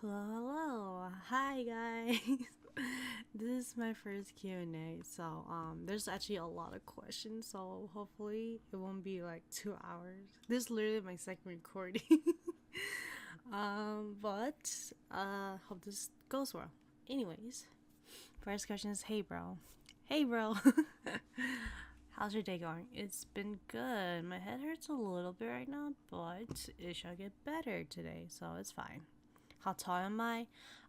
Hello, hello. Hi guys. This is my first Q&A. So, there's actually a lot of questions, so hopefully it won't be like 2 hours. This is literally my second recording. but hope this goes well. Anyways, first question is, hey bro. Hey bro. How's your day going? It's been good. My head hurts a little bit right now, but it shall get better today, so it's fine. How tall am I?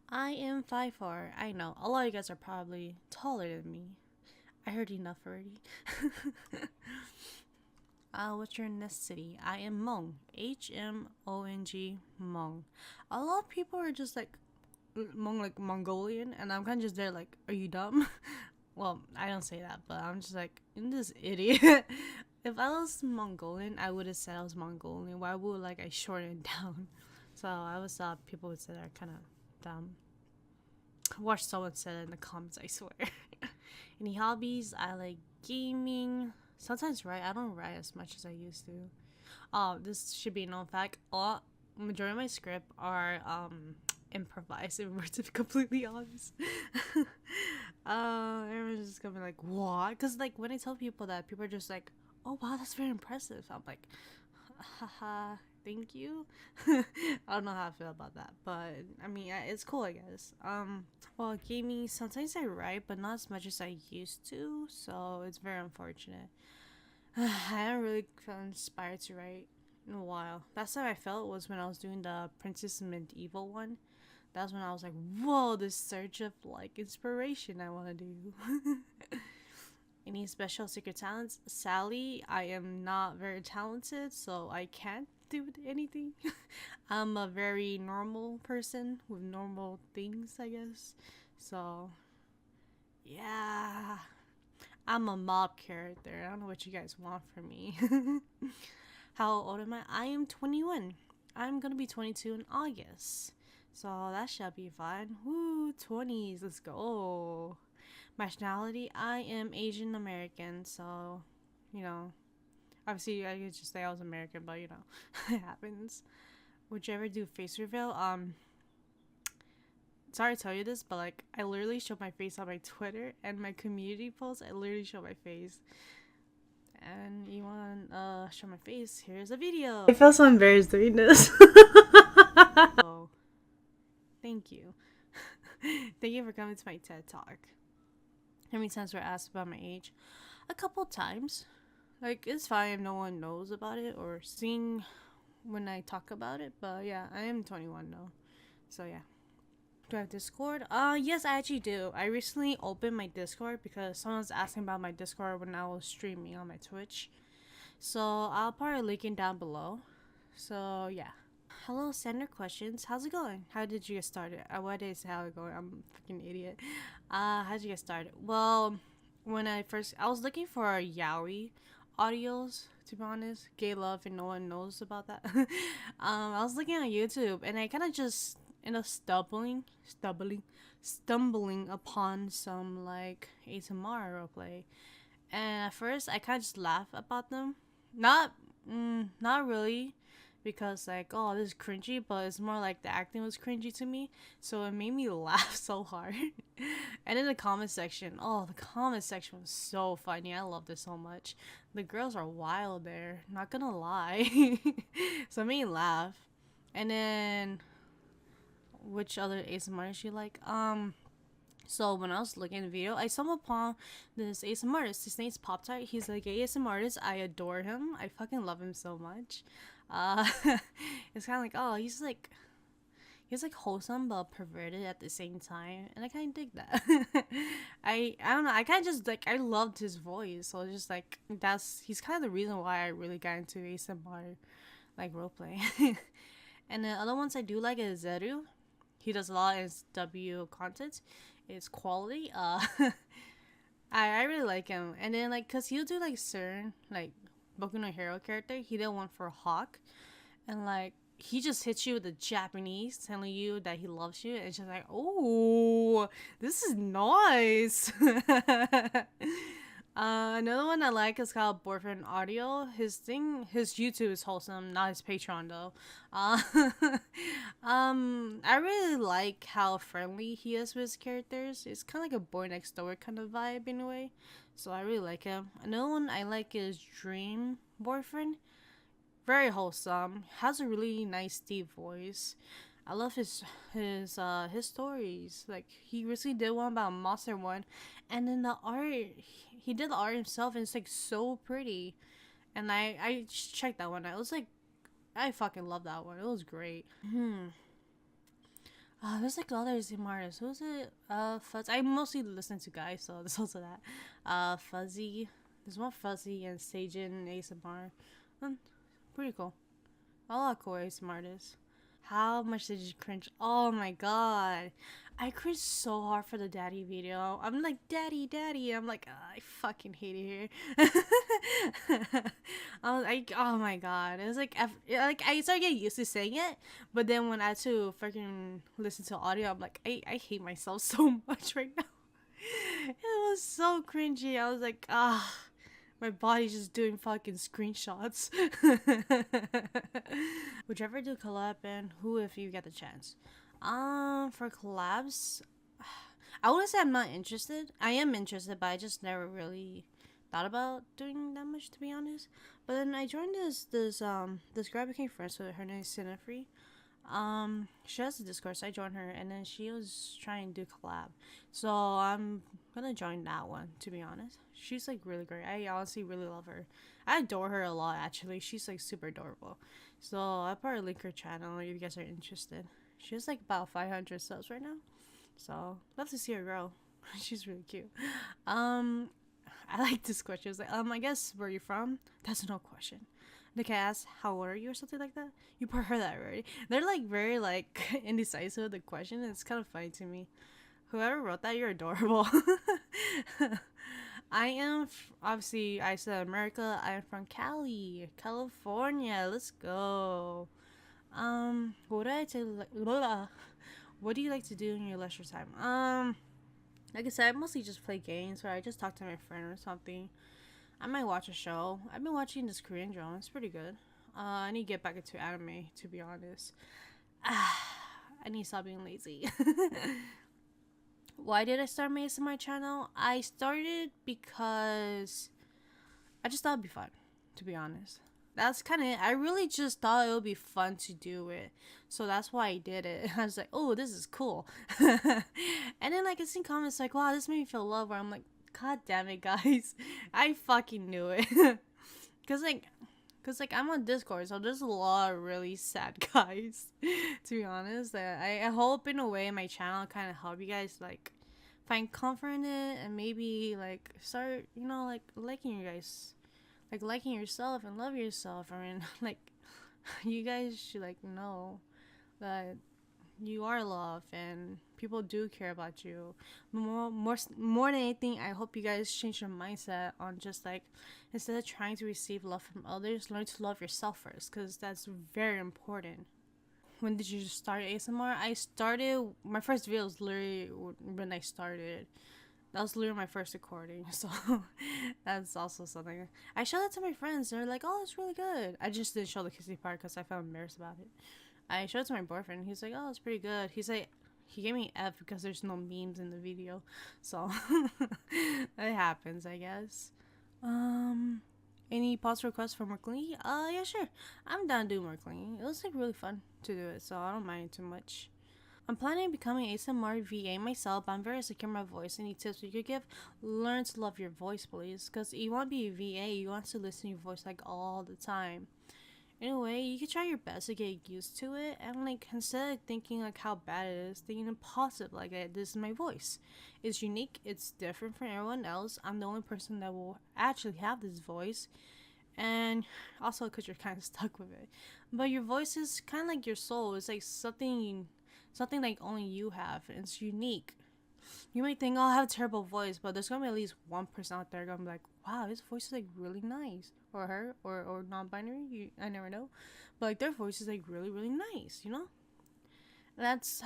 I am 5'4". I know, a lot of you guys are probably taller than me. I heard enough already. What's your ethnicity? I am Hmong. Hmong. Hmong. A lot of people are just like Hmong, like Mongolian, and I'm kind of just there like, are you dumb? Well, I don't say that, but I'm just like, I'm this idiot. If I was Mongolian, I would have said I was Mongolian. Why would like I shorten it down? So I always thought people would say they're kind of dumb. Watch someone say it in the comments, I swear. Any hobbies? I like gaming. Sometimes write. I don't write as much as I used to. Oh, this should be a known fact. Majority of my script are improvised, if we're to be completely honest. Everyone's just gonna be like, what? Because like when I tell people that, people are just like, oh wow, that's very impressive. I'm like, haha, thank you. I don't know how I feel about that, but I mean, it's cool, I guess. Well, gaming, sometimes I write, but not as much as I used to, so it's very unfortunate. I haven't really felt inspired to write in a while. Last time I felt was when I was doing the Princess Medieval one. That's when I was like, whoa, this surge of like inspiration I want to do. Any special secret talents? Sally, I am not very talented, so I can't do anything. I'm a very normal person with normal things, I guess. So, yeah. I'm a mob character. I don't know what you guys want from me. How old am I? I am 21. I'm gonna be 22 in August. So that shall be fun. Woo, 20s, let's go. Nationality, I am Asian American, so, you know, obviously I could just say I was American, but you know, it happens. Would you ever do face reveal? Sorry to tell you this, but like, I literally show my face on my Twitter and my community posts. I literally show my face. And you want show my face? Here's a video. I feel so embarrassed doing this. So, thank you. Thank you for coming to my TED Talk. How many times were asked about my age? A couple times. Like, it's fine if no one knows about it or seeing when I talk about it. But yeah, I am 21 though. So yeah. Do I have Discord? Yes, I actually do. I recently opened my Discord because someone was asking about my Discord when I was streaming on my Twitch. So I'll probably link it down below. So yeah. Hello, sender questions. How's it going? How did you get started? What is how it going? I'm a freaking idiot. How did you get started? Well, when I was looking for yaoi audios. To be honest, gay love, and no one knows about that. I was looking on YouTube, and I kind of just ended up stumbling upon some like ASMR roleplay. And at first, I kind of just laugh about them. Not really, because like, oh, this is cringy, but it's more like the acting was cringy to me, so it made me laugh so hard. And in the comment section, oh, the comment section was so funny. I loved it so much. The girls are wild there, not gonna lie. So it made me laugh. And then, which other ASMRs you like? So when I was looking at the video, I stumbled upon this ASMR artist. His name's Pop Tart. He's like an ASMR artist. I adore him. I fucking love him so much. Uh, it's kind of like, oh, he's like wholesome but perverted at the same time, and I kind of dig that. I don't know. I kind of just like, I loved his voice, so it's just like he's kind of the reason why I really got into ASMR like roleplay. And the other ones I do like is Zeru. He does a lot of SW content. It's quality. I really like him. And then like, cause he'll do like certain like Boku no Hero character. He did one for Hawk, and like he just hits you with the Japanese, telling you that he loves you. And it's just like, oh, this is nice. Another one I like is called Boyfriend Audio. His YouTube is wholesome, not his Patreon though. I really like how friendly he is with his characters. It's kind of like a boy next door kind of vibe in a way. So I really like him. Another one I like is Dream Boyfriend. Very wholesome. Has a really nice deep voice. I love his stories. Like he recently did one about Monster One, and then the art he did the art himself, and it's like so pretty. And I just checked that one out. It was like I fucking love that one. It was great. There's like other ASMRists. Who was it? Fuzz. I mostly listen to guys, so there's also that. Fuzzy. There's one Fuzzy and Sajin ASMR. Pretty cool. A lot of cool ASMRists. How much did you cringe? Oh my god. I cringed so hard for the daddy video. I'm like, daddy, daddy. I'm like, I fucking hate it here. I was like, oh my god. It was like, I started getting used to saying it, but then when I had to freaking listen to audio, I'm like, I hate myself so much right now. It was so cringy. I was like, my body's just doing fucking screenshots. Would you ever do collab, and who if you get the chance? For collabs, I wouldn't say I'm not interested. I am interested, but I just never really thought about doing that much, to be honest. But then I joined this girl I became friends with. Her name is Sinefre. She has a Discord, so I joined her, and then she was trying to do collab. So I'm gonna join that one, to be honest. She's like really great. I honestly really love her. I adore her a lot, actually. She's like super adorable. So I'll probably link her channel if you guys are interested. She has like about 500 subs right now. So love to see her grow. She's really cute. I like this question. It's like, I guess where you from? That's no question. The cat asks, how old are you or something like that? You probably heard that already. They're like very like indecisive with the question. It's kind of funny to me. Whoever wrote that, you're adorable. I am obviously I said America. I am from Cali, California. Let's go. What do I tell like? What do you like to do in your leisure time? Like I said, I mostly just play games, or I just talk to my friend or something. I might watch a show. I've been watching this Korean drama. It's pretty good. I need to get back into anime, to be honest. I need to stop being lazy. Why did I start my ASMR channel? I started because I just thought it'd be fun, to be honest. That's kind of it. I really just thought it would be fun to do it. So that's why I did it. I was like, oh, this is cool. And then like I seen comments like, wow, this made me feel love. Where I'm like, god damn it, guys. I fucking knew it. Cause I'm on Discord, so there's a lot of really sad guys. To be honest, I hope in a way my channel kind of help you guys like find comfort in it, and maybe like start like liking you guys, like liking yourself and love yourself. I mean, like you guys should like know that you are loved and people do care about you. More than anything, I hope you guys change your mindset on just like instead of trying to receive love from others, learn to love yourself first, because that's very important. When did you start ASMR? I started my first video was literally when I started. That was literally my first recording, so that's also something. I showed it to my friends. They're like, "Oh, it's really good." I just didn't show the kissing part because I felt embarrassed about it. I showed it to my boyfriend. He's like, "Oh, it's pretty good." He's like, he gave me F because there's no memes in the video, so it happens, I guess. Any pause requests for more cleaning? Yeah, sure. I'm down to do more cleaning. It was like really fun to do it, so I don't mind it too much. I'm planning on becoming ASMR VA myself, but I'm very insecure in my voice. Any tips you could give? Learn to love your voice, please. Because you want to be a VA, you want to listen to your voice like all the time. In a way, you can try your best to get used to it, and like instead of thinking like how bad it is, thinking positive like this is my voice. It's unique, it's different from everyone else. I'm the only person that will actually have this voice, and also because you're kind of stuck with it. But your voice is kind of like your soul. It's like something like only you have, and it's unique. You might think, oh, I have a terrible voice, but there's gonna be at least one person out there gonna be like, wow, his voice is like really nice. Or her, or non-binary, I never know. But like their voice is like really, really nice, you know? That's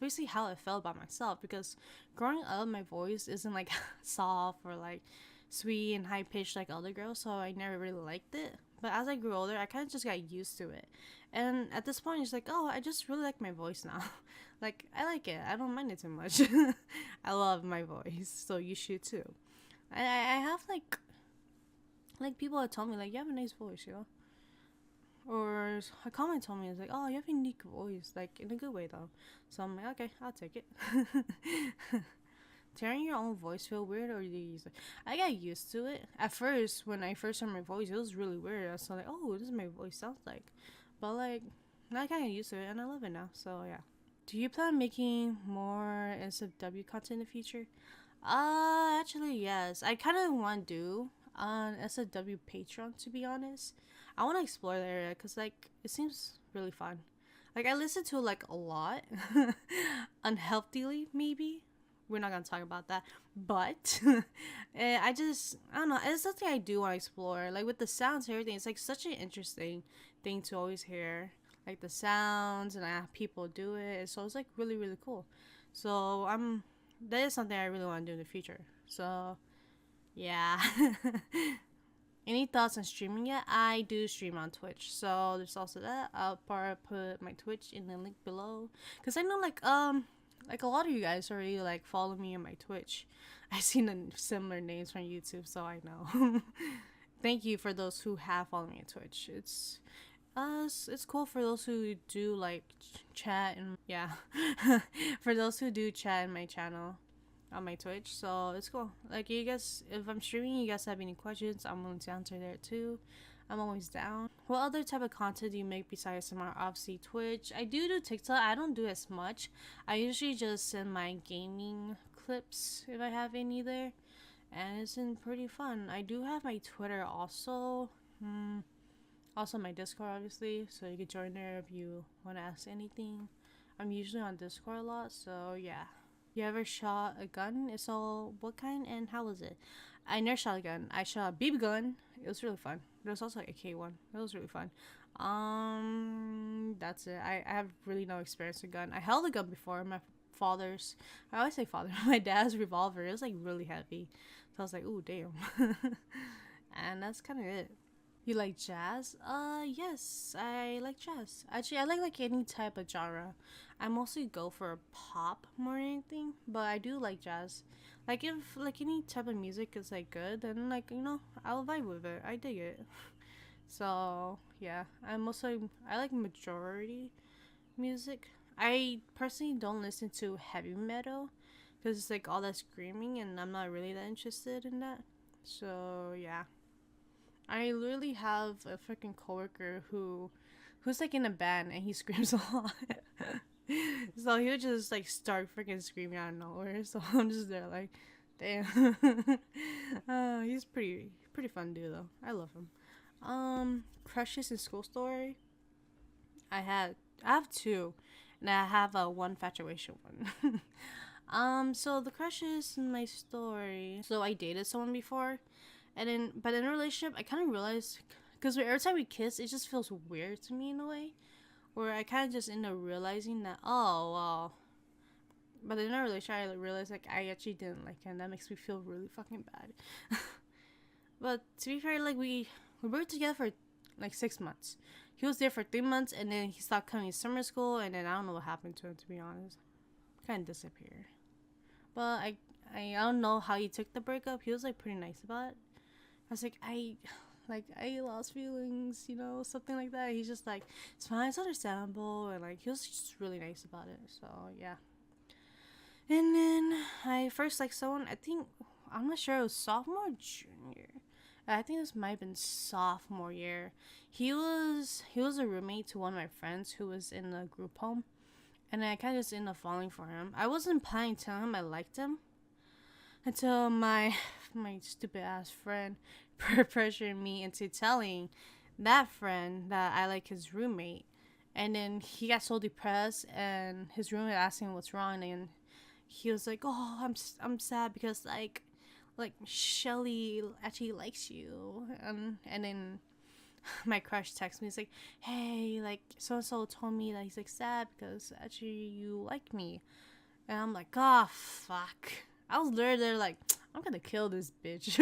basically how I felt about myself, because growing up, my voice isn't like soft or like sweet and high pitched like other girls, so I never really liked it. But as I grew older, I kind of just got used to it. And at this point, it's like, oh, I just really like my voice now. Like, I like it. I don't mind it too much. I love my voice, so you should too. I have like people that told me like you have a nice voice, you know. Or a comment told me, it's like, oh, you have a unique voice, like in a good way though. So I'm like, okay, I'll take it. Hearing your own voice feel weird, or do you use it? I got used to it. At first, when I first heard my voice, it was really weird. I was like, oh, this is my voice sounds like. But like, now I kind of used to it, and I love it now. So yeah. Do you plan on making more SFW content in the future? Actually, yes. I kind of want to do on SFW Patreon, to be honest. I want to explore the area because, like, it seems really fun. Like, I listen to, like, a lot. Unhealthily, maybe. We're not going to talk about that. But, I don't know. It's something I do want to explore. Like, with the sounds and everything, it's, like, such an interesting thing to always hear. Like, the sounds and how people do it. So, it's, like, really, really cool. So, that is something I really want to do in the future. So, yeah. Any thoughts on streaming yet? I do stream on Twitch, so there's also that. I'll probably put my Twitch in the link below, cause I know like a lot of you guys already like follow me on my Twitch. I've seen similar names from YouTube, so I know. Thank you for those who have followed me on Twitch. It's cool for those who do like chat and yeah, for those who do chat in my channel on my Twitch, so it's cool. Like, you guys, if I'm streaming, you guys have any questions, I'm willing to answer there too. I'm always down. What other type of content do you make besides ASMR? Obviously Twitch. I do TikTok. I don't do as much. I usually just send my gaming clips if I have any there, and it's been pretty fun. I do have my Twitter also. Also my Discord, obviously, so you can join there if you want to ask anything. I'm usually on Discord a lot, so yeah. You ever shot a gun? If so, what kind and how was it? I never shot a gun. I shot a BB gun. It was really fun. There was also like a K1. It was really fun. That's it. I have really no experience with gun. I held a gun before. My father's, I always say father, my dad's revolver. It was like really heavy. So I was like, ooh, damn. And that's kind of it. You like jazz? Yes, I like jazz. Actually, I like any type of genre. I mostly go for pop more than anything, but I do like jazz. Like, if like any type of music is like good, then like, you know, I'll vibe with it. I dig it. So yeah, I like majority music. I personally don't listen to heavy metal because it's like all that screaming, and I'm not really that interested in that. So yeah. I literally have a freaking coworker who's like in a band and he screams a lot. So he would just like start freaking screaming out of nowhere. So I'm just there like, damn. He's pretty fun dude though. I love him. Crushes in school story. I have two, and I have a one infatuation one. So the crushes in my story. So I dated someone before. And then, but in a relationship, I kind of realized, because every time we kiss, it just feels weird to me in a way, where I kind of just end up realizing that, oh, well, but in a relationship, I realized, like, I actually didn't like him. That makes me feel really fucking bad. But to be fair, like, we worked together for, like, 6 months. He was there for 3 months, and then he stopped coming to summer school, and then I don't know what happened to him, to be honest. Kind of disappeared. But I don't know how he took the breakup. He was, like, pretty nice about it. I was like, I lost feelings, you know, something like that. He's just like, it's fine, it's understandable, and like, he was just really nice about it. So yeah. And then I first liked someone. I'm not sure, it was sophomore or junior. I think this might have been sophomore year. He was a roommate to one of my friends who was in the group home, and I kind of just ended up falling for him. I wasn't planning to tell him I liked him until my stupid ass friend pressured me into telling that friend that I like his roommate. And then he got so depressed, and his roommate asked him what's wrong, and he was like, "Oh, I'm sad because like Shelly actually likes you." And then my crush texts me. He's like, "Hey, like so and so told me that he's like sad because actually you like me." And I'm like, "Oh fuck." I was literally there like, I'm gonna kill this bitch.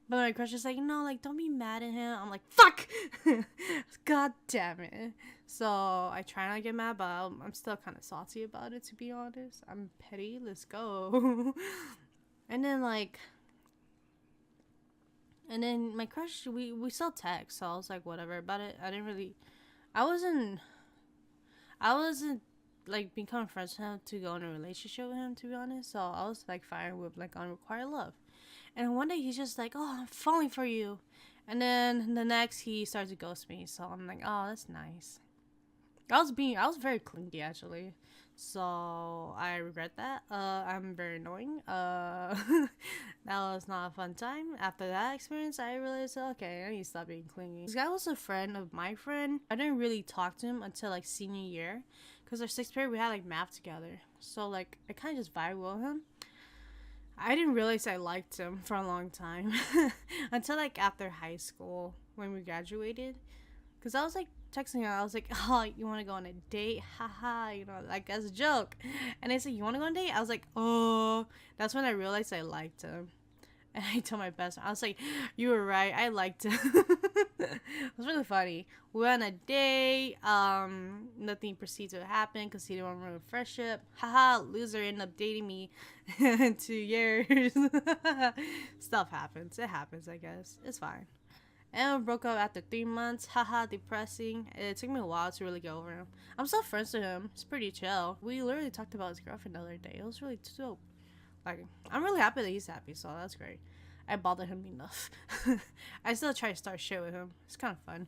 But my crush is like, no, like, don't be mad at him. I'm like, fuck! God damn it. So I try not to get mad, but I'm still kind of salty about it, to be honest. I'm petty. Let's go. And then, like, and then my crush, we still text. So I was like, whatever about it. I wasn't, I wasn't, like, becoming friends with him to go in a relationship with him, to be honest. So I was, like, fine with, like, unrequited love. And one day he's just like, oh, I'm falling for you. And then the next he starts to ghost me. So I'm like, oh, that's nice. I was very clingy actually. So I regret that. I'm very annoying. That was not a fun time. After that experience, I realized, okay, I need to stop being clingy. This guy was a friend of my friend. I didn't really talk to him until like senior year. Because our sixth period, we had like math together. So like, I kind of just vibe with him. I didn't realize I liked him for a long time until like after high school when we graduated. Cause I was like texting him, I was like, "Oh, you want to go on a date? Haha, you know, like as a joke." And they said, "You want to go on a date?" I was like, "Oh." That's when I realized I liked him. And I told my best friend, I was like, "You were right, I liked him." It was really funny. We went on a date. Nothing proceeded to happen because he didn't want to ruin a friendship. Haha, loser ended up dating me in 2 years. Stuff happens. It happens, I guess. It's fine. And we broke up after 3 months. Haha, depressing. It took me a while to really get over him. I'm still friends with him. It's pretty chill. We literally talked about his girlfriend the other day. It was really dope. Like, I'm really happy that he's happy, so that's great. I bothered him enough. I still try to start shit with him. It's kind of fun.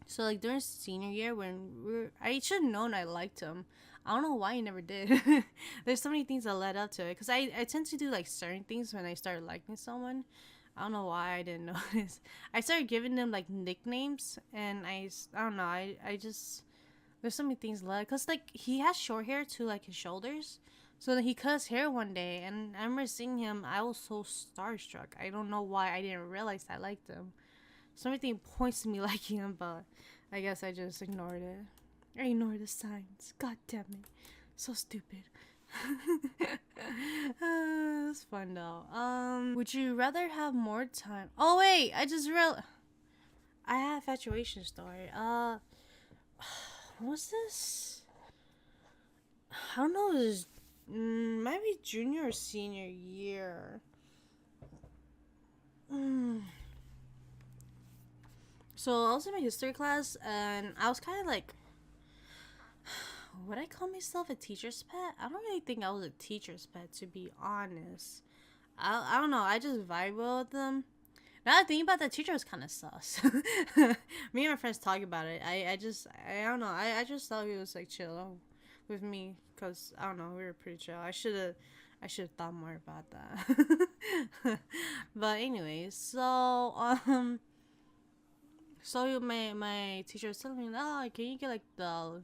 So like during senior year I should have known I liked him. I don't know why I never did. There's so many things that led up to it. Because I tend to do like certain things when I start liking someone. I don't know why I didn't notice. I started giving them like nicknames, and I don't know. I just there's so many things left. Cause like he has short hair to like his shoulders, so then he cut his hair one day, and I remember seeing him. I was so starstruck. I don't know why I didn't realize I liked him. So everything points to me liking him, but I guess I just ignored it. I ignored the signs. God damn it, so stupid. It's fun though. Would you rather have more time? Oh wait, I just real. I had a infatuation story. What was this? I don't know. It was might be junior or senior year. So I was in my history class, and I was kind of like, would I call myself a teacher's pet? I don't really think I was a teacher's pet, to be honest. I don't know. I just vibe well with them. Now that I think about that, teacher was kind of sus. Me and my friends talk about it. I don't know. I just thought he was like chill with me because I don't know. We were pretty chill. I should have thought more about that. But anyways, so my teacher was telling me, oh, can you get like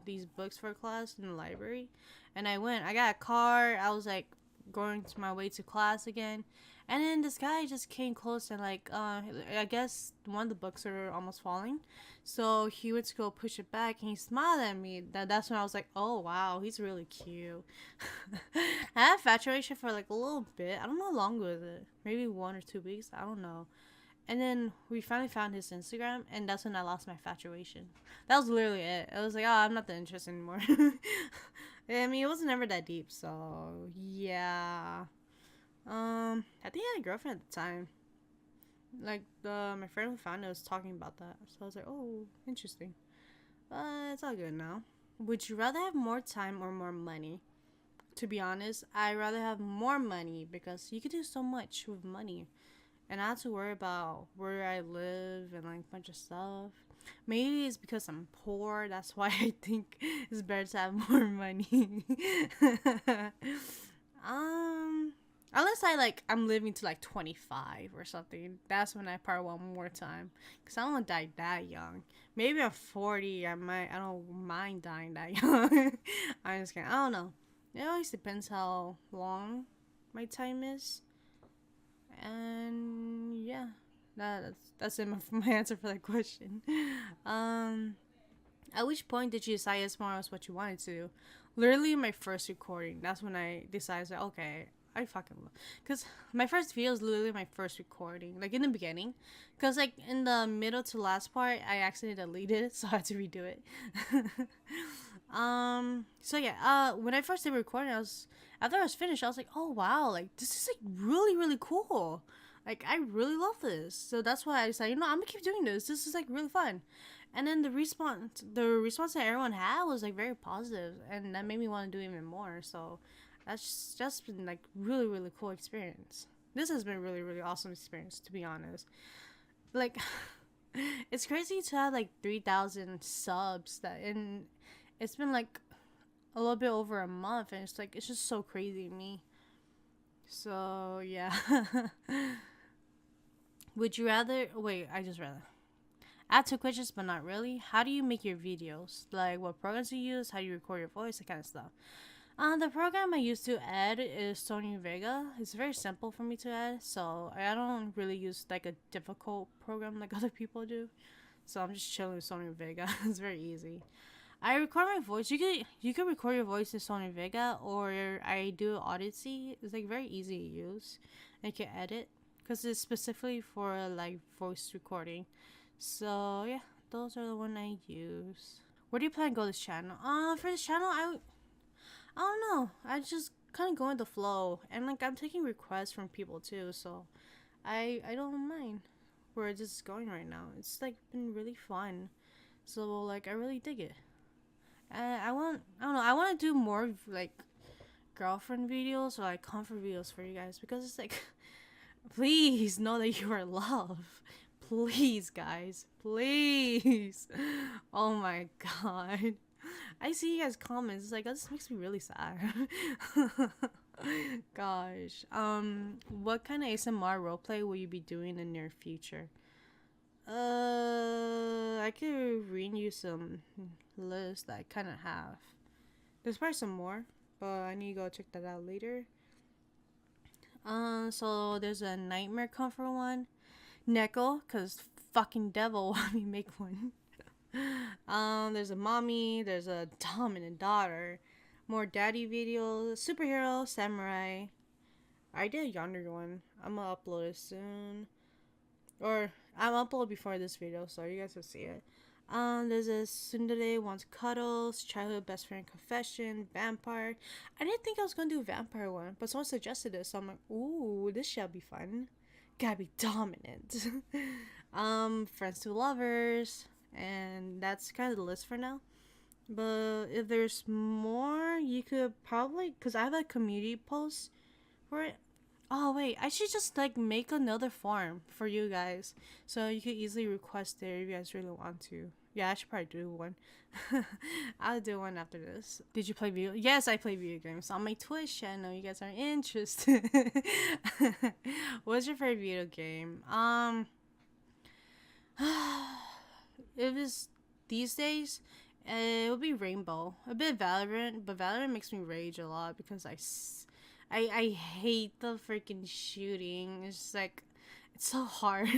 these books for class in the library? And I went. I got a car. I was like going to my way to class again, and then this guy just came close and like I guess one of the books were almost falling, so he went to go push it back and he smiled at me. That's when I was like, oh wow, he's really cute. I had infatuation for like a little bit. I don't know how long was it. Maybe 1 or 2 weeks. I don't know. And then we finally found his Instagram, and that's when I lost my infatuation. That was literally it. I was like, oh, I'm not that interested anymore. I mean, it wasn't ever that deep, so yeah. I think I had a girlfriend at the time. Like my friend who found it was talking about that, so I was like, oh, interesting. But it's all good now. Would you rather have more time or more money? To be honest, I'd rather have more money because you could do so much with money. And I have to worry about where I live and like a bunch of stuff. Maybe it's because I'm poor. That's why I think it's better to have more money. Unless I'm living to like 25 or something. That's when I probably want more time. Cause I don't want to die that young. Maybe I'm 40. I don't mind dying that young. I'm just kidding. I don't know. It always depends how long my time is. And yeah, that's it. My answer for that question. At which point did you decide ASMR was what you wanted to do? Literally my first recording. That's when I decided, like, okay, I fucking love, because my first video is literally my first recording, like in the beginning, because like in the middle to last part I accidentally deleted it, so I had to redo it. So yeah, when I first did recording, after I was finished, I was like, oh wow, like this is like really really cool, like I really love this. So that's why I decided, I'm gonna keep doing this. This is like really fun. And then the response that everyone had was like very positive, and that made me want to do even more. So that's just been like really really cool experience. This has been a really really awesome experience, to be honest. Like it's crazy to have like 3,000 subs, that and it's been like a little bit over a month, and it's just so crazy to me. So yeah. Would you rather wait, I just rather add two questions, but not really. How do you make your videos? Like, what programs you use? How do you record your voice? That kind of stuff. The program I use to edit is Sony Vega. It's very simple for me to edit, so I don't really use like a difficult program like other people do. So I'm just chilling with Sony Vega. It's very easy. I record my voice. You could record your voice in Sony Vega, or I do Odyssey. It's like very easy to use. And you can edit because it's specifically for like voice recording. So yeah, those are the one I use. Where do you plan to go this channel? For this channel, I don't know. I just kind of go with the flow, and like I'm taking requests from people too, so I don't mind where this is going right now. It's like been really fun, so like I really dig it. And I don't know. I want to do more like girlfriend videos or like comfort videos for you guys, because it's like, please know that you are loved. Please, guys. Please. Oh my god. I see you guys' comments. It's like, oh, this makes me really sad. Gosh. What kind of ASMR roleplay will you be doing in the near future? I could read you some lists that I kind of have. There's probably some more, but I need to go check that out later. So there's a nightmare comfort one. Neko, cause fucking devil want me make one. There's a mommy, there's a dominant daughter, more daddy videos, superhero, samurai. I did a yonder one. I'm gonna upload it soon, or I'm upload before this video, so you guys will see it. There's a Sundere wants cuddles, childhood best friend confession, vampire. I didn't think I was gonna do a vampire one, but someone suggested it, so I'm like, ooh, this shall be fun. Gotta be dominant. Friends to lovers, and that's kind of the list for now. But if there's more, you could probably, cause I have a community post for it. Oh wait, I should just like make another form for you guys, so you could easily request there if you guys really want to. Yeah, I should probably do one. I'll do one after this. Did you play video? Yes, I play video games on my Twitch. I know you guys are interested. What's your favorite video game? If it's these days, it would be Rainbow. A bit Valorant, but Valorant makes me rage a lot because I hate the freaking shooting. It's just like, it's so hard.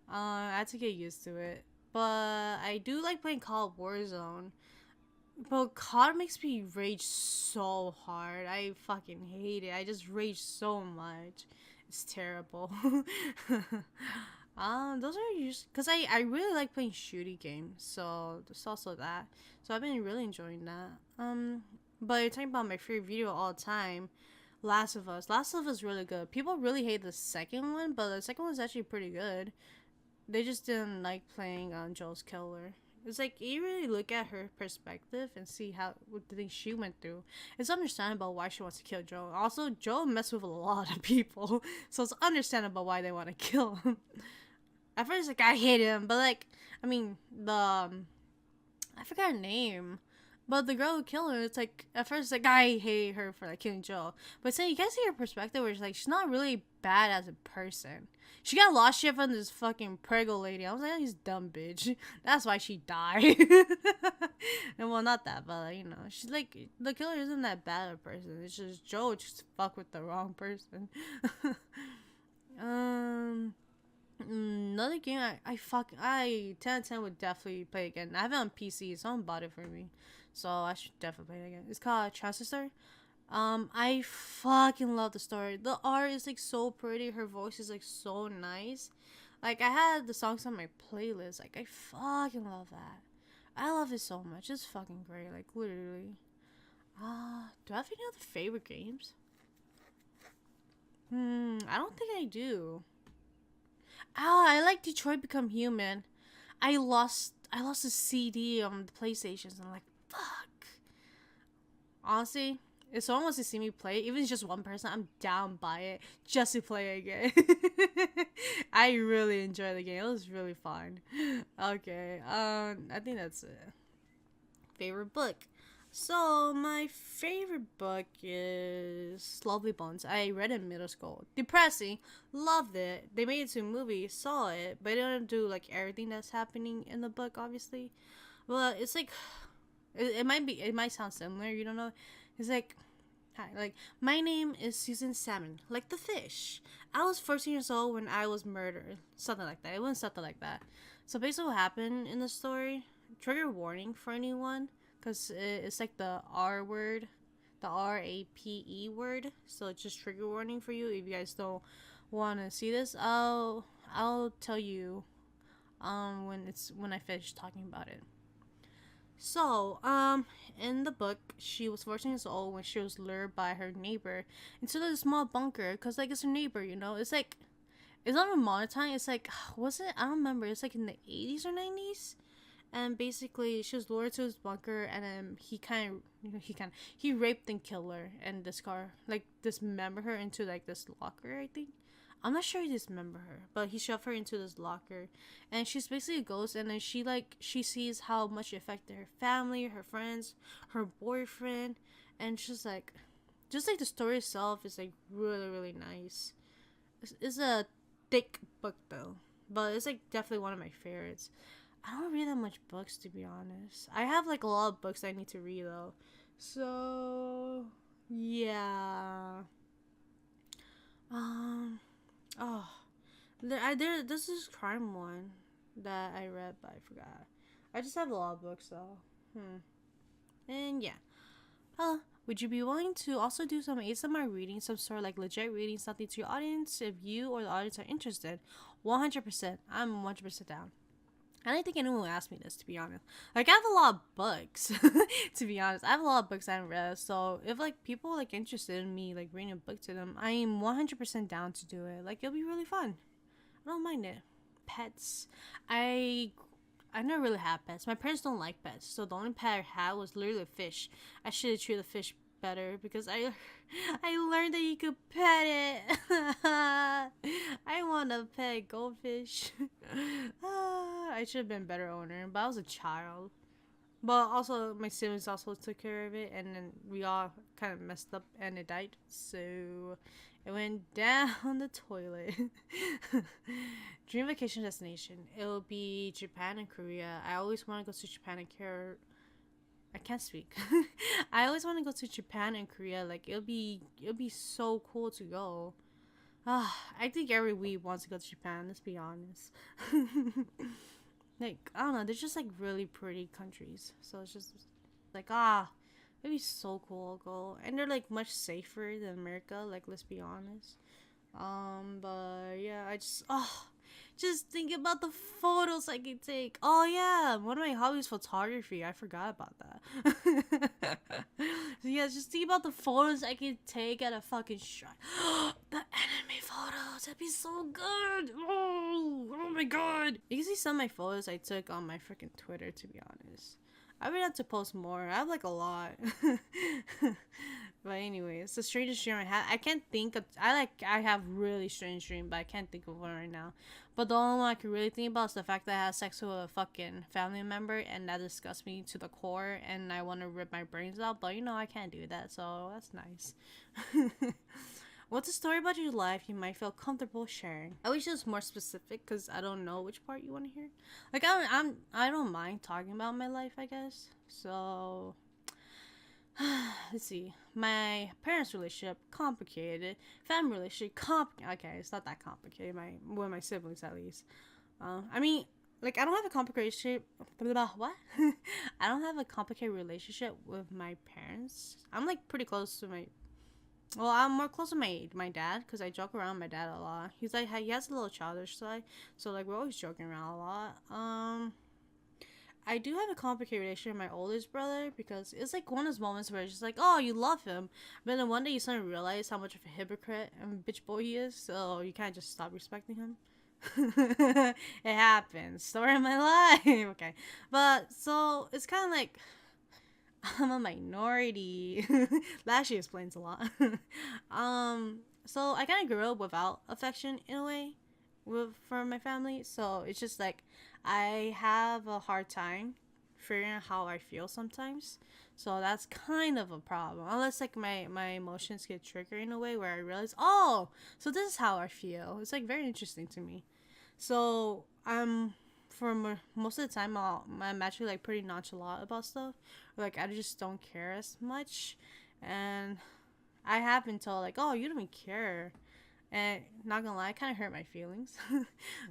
I had to get used to it. But I do like playing Call of Warzone. But COD makes me rage so hard. I fucking hate it. I just rage so much. It's terrible. Those are just because I really like playing shooting games. So there's also that. So I've been really enjoying that. But you're talking about my favorite video all the time. Last of Us. Last of Us is really good. People really hate the second one, but the second one's actually pretty good. They just didn't like playing Joel's killer. It's like, you really look at her perspective and see what the things she went through. It's understandable why she wants to kill Joel. Also, Joel messed with a lot of people, so it's understandable why they want to kill him. At first, like, I hate him, but like, I mean, I forgot her name. But the girl who killed her, it's like, at first, like, I hate her for like killing Joel. But then you guys see her perspective where it's like, she's not really bad as a person. She got lost shit from this fucking prego lady. I was like, oh, he's dumb bitch. That's why she died. And well, not that, but like, you know, she's like, the killer isn't that bad of a person. It's just Joel just fuck with the wrong person. Another game I 10 out of 10 would definitely play again. I have it on PC. Someone bought it for me, so I should definitely play it again. It's called Transistor. I fucking love the story. The art is like so pretty. Her voice is like so nice. Like I had the songs on my playlist. Like I fucking love that. I love it so much. It's fucking great. Like literally. Do I have any other favorite games? I don't think I do. I like Detroit Become Human. I lost a CD on the PlayStations and I'm like, fuck. Honestly, if someone wants to see me play, even if it's just one person, I'm down by it just to play again. I really enjoy the game. It was really fun. Okay, I think that's it. Favorite book. So my favorite book is Lovely Bones. I read it in middle school. Depressing. Loved it. They made it to a movie. Saw it, but they didn't do like everything that's happening in the book, obviously. Well, it's like it might be. It might sound similar. You don't know. It's like, hi, like my name is Susan Salmon, like the fish. I was 14 years old when I was murdered. Something like that. It wasn't something like that. So basically, what happened in the story? Trigger warning for anyone, because it's like the R word, the RAPE word. So it's just trigger warning for you if you guys don't want to see this. I'll tell you when I finish talking about it. So, in the book, she was 14 years old when she was lured by her neighbor into the small bunker, because, like, it's her neighbor, you know? It's like, it's not in modern time, it's like, was it? I don't remember. It's like in the 80s or 90s? And basically, she was lured to his bunker, and then he raped and killed her, and dismembered her into, like, this locker, I think. I'm not sure he dismembered her, but he shoved her into this locker, and she's basically a ghost. And then she sees how much it affected her family, her friends, her boyfriend, and she's like, just like the story itself is like really really nice. It's a thick book though, but it's like definitely one of my favorites. I don't read that much books, to be honest. I have like a lot of books I need to read though, so yeah. Um. Oh, there's this crime one that I read, but I forgot. I just have a lot of books though. And yeah. Would you be willing to also do some ASMR reading, some sort of like legit reading something to your audience if you or the audience are interested? 100%. I'm 100% down. I don't think anyone will ask me this, to be honest. Like, I have a lot of books, to be honest. I have a lot of books I haven't read, so if, like, people, like, interested in me, like, reading a book to them, I am 100% down to do it. Like, it'll be really fun. I don't mind it. Pets. I never really had pets. My parents don't like pets, so the only pet I had was literally a fish. I should have treated the fish better because I learned that you could pet it. I want to pet a goldfish. I should have been a better owner, but I was a child. But also, my siblings also took care of it, and then we all kind of messed up, and it died. So it went down the toilet. Dream vacation destination. It'll be Japan and Korea. I always want to go to Japan and Korea. I can't speak. I always want to go to Japan and Korea. Like it'll be so cool to go. I think every week wants to go to Japan. Let's be honest. Like I don't know. They're just like really pretty countries. So it's just like it'd be so cool to go. And they're like much safer than America. Like let's be honest. But yeah, just think about the photos I can take. Oh yeah, one of my hobbies is photography. I forgot about that. So yeah, just think about the photos I can take at a fucking shrine. The anime photos, that'd be so good. Oh my god. You can see some of my photos I took on my freaking Twitter. To be honest, I would have to post more. I have like a lot. But anyway, it's the strangest dream I had. I can't think of. I have really strange dream, but I can't think of one right now. But the only one I can really think about is the fact that I had sex with a fucking family member, and that disgusts me to the core, and I want to rip my brains out. But I can't do that, so that's nice. What's a story about your life you might feel comfortable sharing? I wish it was more specific, cause I don't know which part you want to hear. Like I don't mind talking about my life, I guess. So. Let's see. My parents' relationship, complicated. Family relationship, okay, it's not that complicated. With my siblings, at least. I mean, like I don't have a complicated what? I don't have a complicated relationship with my parents. I'm like pretty close to my. Well, I'm more close to my dad because I joke around with my dad a lot. He's like he has a little childish side, so like we're always joking around a lot. I do have a complicated relationship with my oldest brother because it's like one of those moments where it's just like, oh, you love him, but then one day you suddenly realize how much of a hypocrite and bitch boy he is, so you can't just stop respecting him. It happens. Story of my life. Okay, but so it's kind of like I'm a minority. That actually explains a lot. So I kind of grew up without affection in a way, with for my family. So it's just like I have a hard time figuring out how I feel sometimes. So that's kind of a problem. Unless like my emotions get triggered in a way where I realize, oh, so this is how I feel. It's like very interesting to me. So for most of the time, I'm actually like pretty nonchalant about stuff. Like I just don't care as much, and I have been told like, oh, you don't even care. And not gonna lie, it kind of hurt my feelings.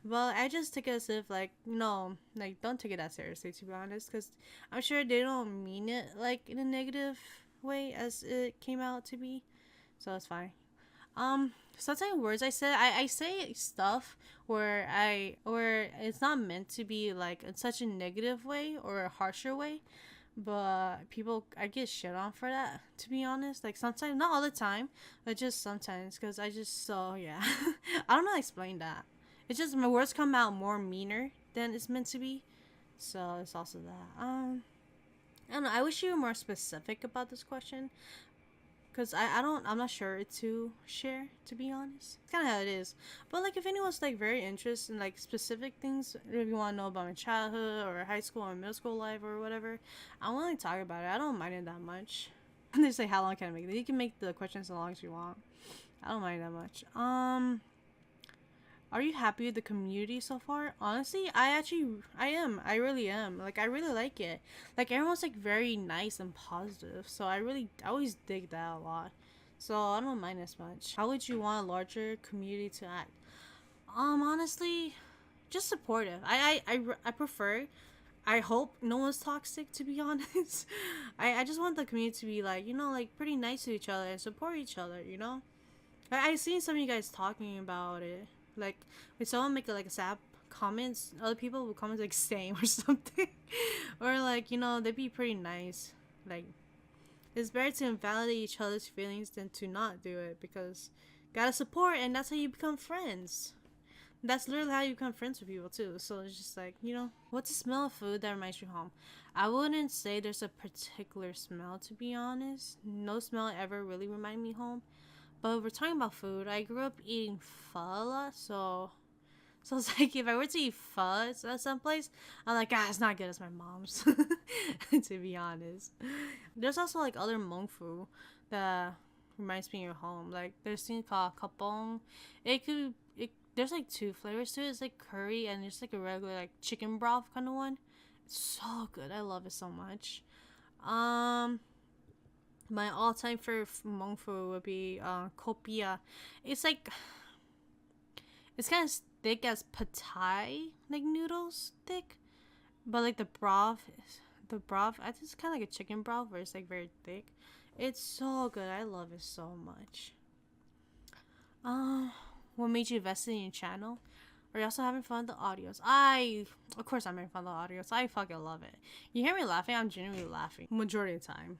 But I just took it as if like, no, like don't take it that seriously to be honest, because I'm sure they don't mean it like in a negative way as it came out to be. So it's fine. Sometimes words I said, I say stuff where it's not meant to be like in such a negative way or a harsher way, but people I get shit on for that, to be honest. Like sometimes, not all the time, but just sometimes, because I just so yeah. I don't know how to explain that. It's just my words come out more meaner than it's meant to be, so it's also that. I don't know. I wish you were more specific about this question, because I'm not sure to share, to be honest. It's kind of how it is. But like if anyone's like very interested in like specific things, if you want to know about my childhood or high school or middle school life or whatever, I'm willing to talk about it. I don't mind it that much. They say how long can I make it? You can make the questions as long as you want. I don't mind that much. Are you happy with the community so far? Honestly, I am. I really am. Like, I really like it. Like, everyone's, like, very nice and positive. So, I always dig that a lot. So, I don't mind as much. How would you want a larger community to act? Honestly, just supportive. I prefer. I hope no one's toxic, to be honest. I just want the community to be, like, like, pretty nice to each other and support each other, I've seen some of you guys talking about it. Like, when someone make like a sad comments, other people will comment like same or something. Or like, they'd be pretty nice. Like, it's better to invalidate each other's feelings than to not do it, because gotta support, and that's how you become friends. That's literally how you become friends with people too. So it's just like, what's the smell of food that reminds you of home? I wouldn't say there's a particular smell, to be honest. No smell ever really remind me of home. But we're talking about food. I grew up eating pho a lot, so it's like if I were to eat pho at some place, I'm like, it's not good as my mom's. To be honest, there's also like other Hmong food that reminds me of home. Like there's thing called kapong. There's like two flavors to it. It's like curry and there's like a regular like chicken broth kind of one. It's so good. I love it so much. My all-time favorite Hmong food would be kopia. It's like it's kind of thick as pad thai, like noodles thick, but like the broth, I think it's kind of like a chicken broth, where it's like very thick. It's so good. I love it so much. What made you invest in your channel? Are you also having fun with the audios? Of course, I'm having fun with the audios. I fucking love it. You hear me laughing? I'm genuinely laughing majority of the time.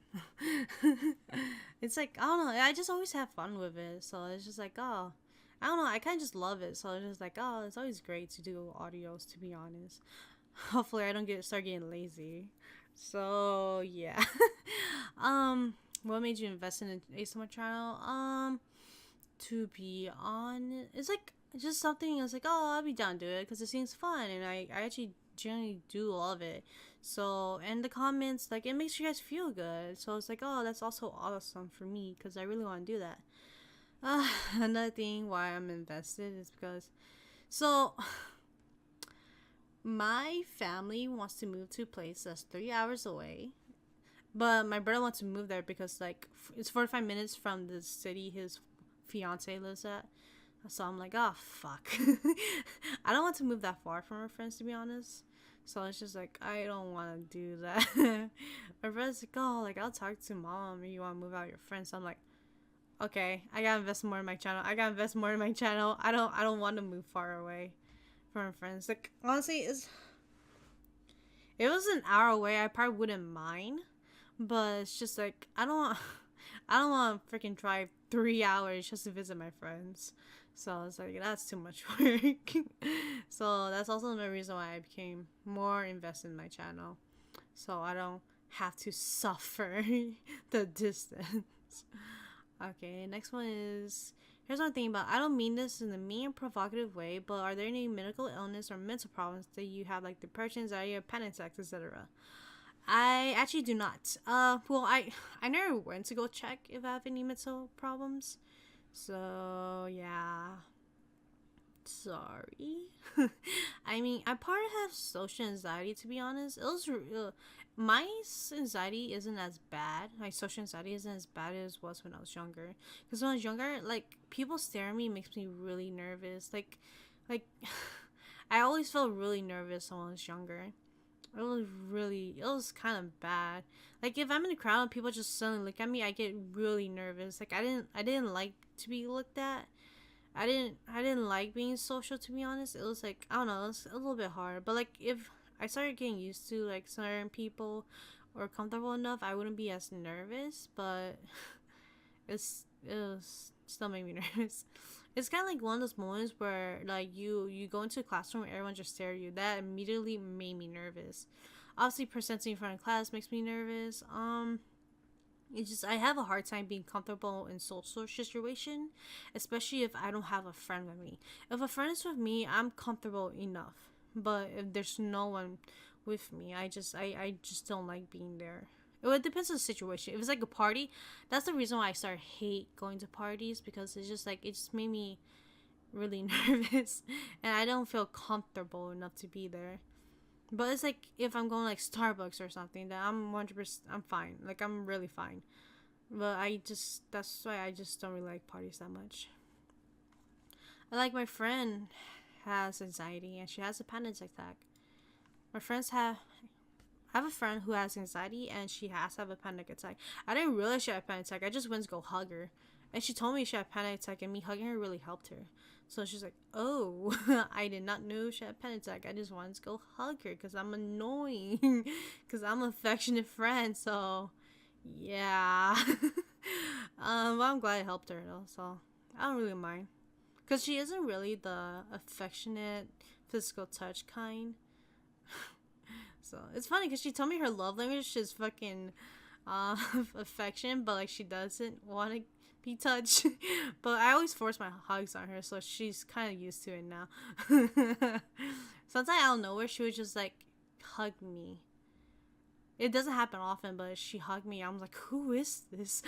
It's like, I don't know. I just always have fun with it. So it's just like, oh, I don't know. I kind of just love it. So it's just like, oh, it's always great to do audios, to be honest. Hopefully, I don't start getting lazy. So yeah. What made you invest in an ASMR channel? To be honest, it's like just something I was like, oh, I'll be down to it because it seems fun, and I actually generally do love it. So, and the comments, like, it makes you guys feel good. So it's like, oh, that's also awesome for me because I really want to do that. Another thing why I'm invested is because, so, my family wants to move to a place that's 3 hours away. But my brother wants to move there because, like, it's 45 minutes from the city his fiance lives at. So I'm like, oh fuck. I don't want to move that far from my friends, to be honest. So it's just like I don't want to do that. My friends like, oh, like I'll talk to mom and you want to move out your friends. So I'm like, okay, I gotta invest more in my channel. I don't want to move far away from my friends. Like honestly, it was an hour away. I probably wouldn't mind, but it's just like I don't want to freaking drive 3 hours just to visit my friends. So it's like that's too much work. So that's also another reason why I became more invested in my channel, so I don't have to suffer the distance. Okay, next one is, here's one thing about, I don't mean this in a mean and provocative way, but are there any medical illness or mental problems that you have, like depression, anxiety, panic attacks, etc.? I actually do not. Well, I never went to go check if I have any mental problems. So yeah, sorry. I mean, I part have social anxiety, to be honest. It was my anxiety isn't as bad. My social anxiety isn't as bad as it was when I was younger. Because when I was younger, like people stare at me makes me really nervous. Like I always felt really nervous when I was younger. It was kind of bad. Like if I'm in a crowd and people just suddenly look at me, I get really nervous. Like I didn't like to be looked at. I didn't like being social, to be honest. It was like, I don't know, it was a little bit hard. But like if I started getting used to like certain people or comfortable enough, I wouldn't be as nervous. But it was still made me nervous. It's kind of like one of those moments where like you go into a classroom and everyone just stare at you. That immediately made me nervous. Obviously, presenting in front of class makes me nervous. It's just I have a hard time being comfortable in social situation, especially if I don't have a friend with me. If a friend is with me, I'm comfortable enough. But if there's no one with me, I just don't like being there. It depends on the situation. If it's like a party, that's the reason why I started hate going to parties, because it's just like it just made me really nervous and I don't feel comfortable enough to be there. But it's like if I'm going like Starbucks or something, then I'm 100%, I'm fine. Like I'm really fine. But that's why I just don't really like parties that much. I like my friend has anxiety and she has a panic attack. My friends have I have a friend who has anxiety and she has to have a panic attack. I didn't realize she had a panic attack. I just went to go hug her. And she told me she had a panic attack and me hugging her really helped her. So she's like, oh, I did not know she had a panic attack. I just wanted to go hug her because I'm annoying. Because I'm an affectionate friend. So, yeah. But I'm glad I helped her though. So, I don't really mind. Because she isn't really the affectionate, physical touch kind. So it's funny because she told me her love language is fucking affection, but like she doesn't want to be touched. But I always force my hugs on her, so she's kind of used to it now. Sometimes out of nowhere, she would just like hug me. It doesn't happen often, but she hugged me. I'm like, who is this?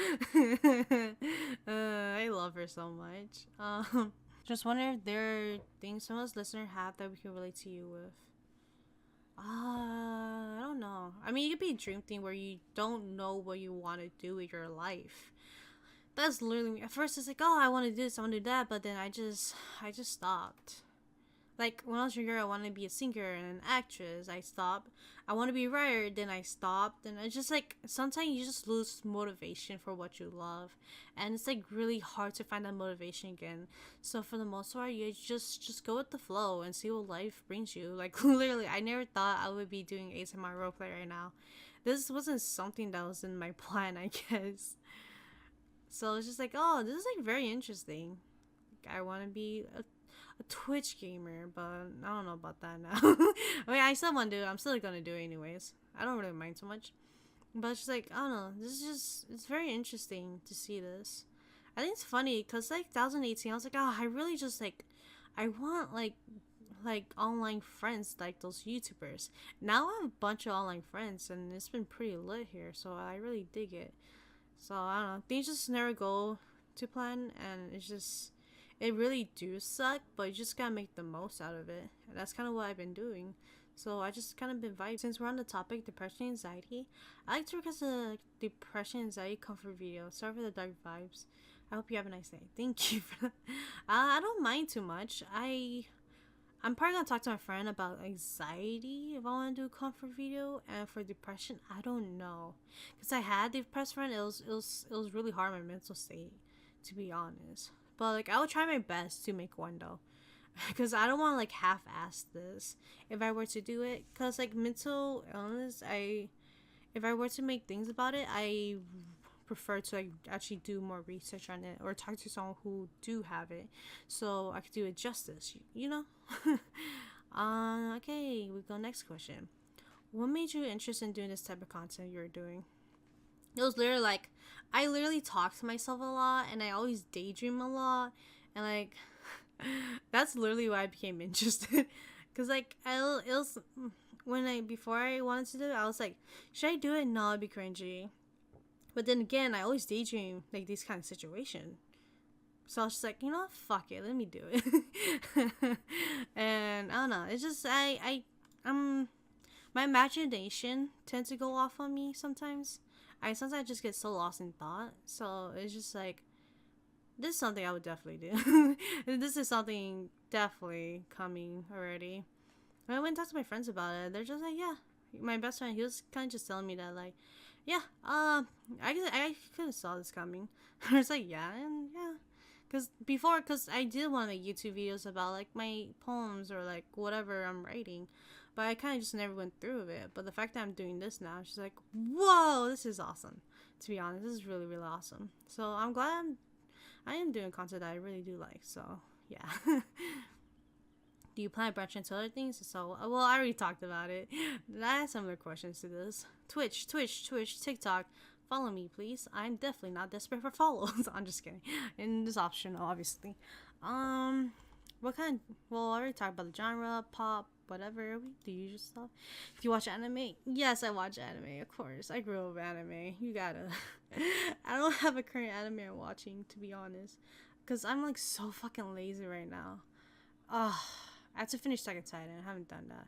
I love her so much. Just wonder if there are things some of us listeners have that we can relate to you with. I don't know. I mean, it could be a dream thing where you don't know what you want to do with your life. That's literally me. At first, it's like, oh, I want to do this, I want to do that, but then I just stopped. Like when I was younger, I wanted to be a singer and an actress. I stopped. I want to be a writer, then I stopped. And it's just like sometimes you just lose motivation for what you love, and it's like really hard to find that motivation again. So for the most part, you just go with the flow and see what life brings you. Like literally, I never thought I would be doing ASMR roleplay right now. This wasn't something that was in my plan, I guess. So it's just like, oh, this is like very interesting. Like, I want to be a Twitch gamer, but I don't know about that now. I mean, I still want to do it. I'm still gonna do it anyways. I don't really mind so much. But it's just like, I don't know. This is just, it's very interesting to see this. I think it's funny because like 2018, I was like, oh, I really just like, I want like online friends like those YouTubers. Now I have a bunch of online friends and it's been pretty lit here, so I really dig it. So I don't know. Things just never go to plan, and it's just it really do suck, but you just gotta make the most out of it. And that's kind of what I've been doing. So I just kind of been vibing. Since we're on the topic, depression, anxiety, I like to request a depression, anxiety comfort video. Sorry for the dark vibes. I hope you have a nice day. Thank you for that. I don't mind too much. I'm probably gonna talk to my friend about anxiety if I want to do a comfort video, and for depression, I don't know, cause I had the depressed friend. It was really hard on my mental state, to be honest. But like I will try my best to make one though, because I don't want to like half-ass this if I were to do it. Cause like mental illness, if I were to make things about it, I prefer to like actually do more research on it or talk to someone who do have it, so I could do it justice. You know. Okay, we go next question. What made you interested in doing this type of content you're doing? It was literally like I literally talk to myself a lot, and I always daydream a lot, and like that's literally why I became interested. Cause like it was when I before I wanted to do it, I was like, should I do it? No, it'd be cringy. But then again, I always daydream like these kind of situations. So I was just like, you know what? Fuck it, let me do it. And I don't know. It's just my imagination tends to go off on me sometimes. I sometimes just get so lost in thought. So it's just like this is something I would definitely do. This is something definitely coming already. When I went and talked to my friends about it, they're just like, yeah. My best friend, he was kind of just telling me that like, yeah, I could have saw this coming. I was like, yeah, and yeah. Cause I did want to make YouTube videos about like my poems or like whatever I'm writing, but I kind of just never went through with it. But the fact that I'm doing this now, it's just like, whoa, this is awesome. To be honest, this is really, really awesome. So I'm glad I am doing content that I really do like. So yeah. Do you plan to branch into other things? So, well, I already talked about it. I have similar questions to this. Twitch, TikTok. Follow me, please. I'm definitely not desperate for follows. I'm just kidding. And it's optional, obviously. What kind? Well, I already talked about the genre, pop, whatever. The usual stuff. Do you watch anime? Yes, I watch anime, of course. I grew up with anime. You gotta. I don't have a current anime I'm watching, to be honest. Because I'm like so fucking lazy right now. I have to finish Second Titan. I haven't done that.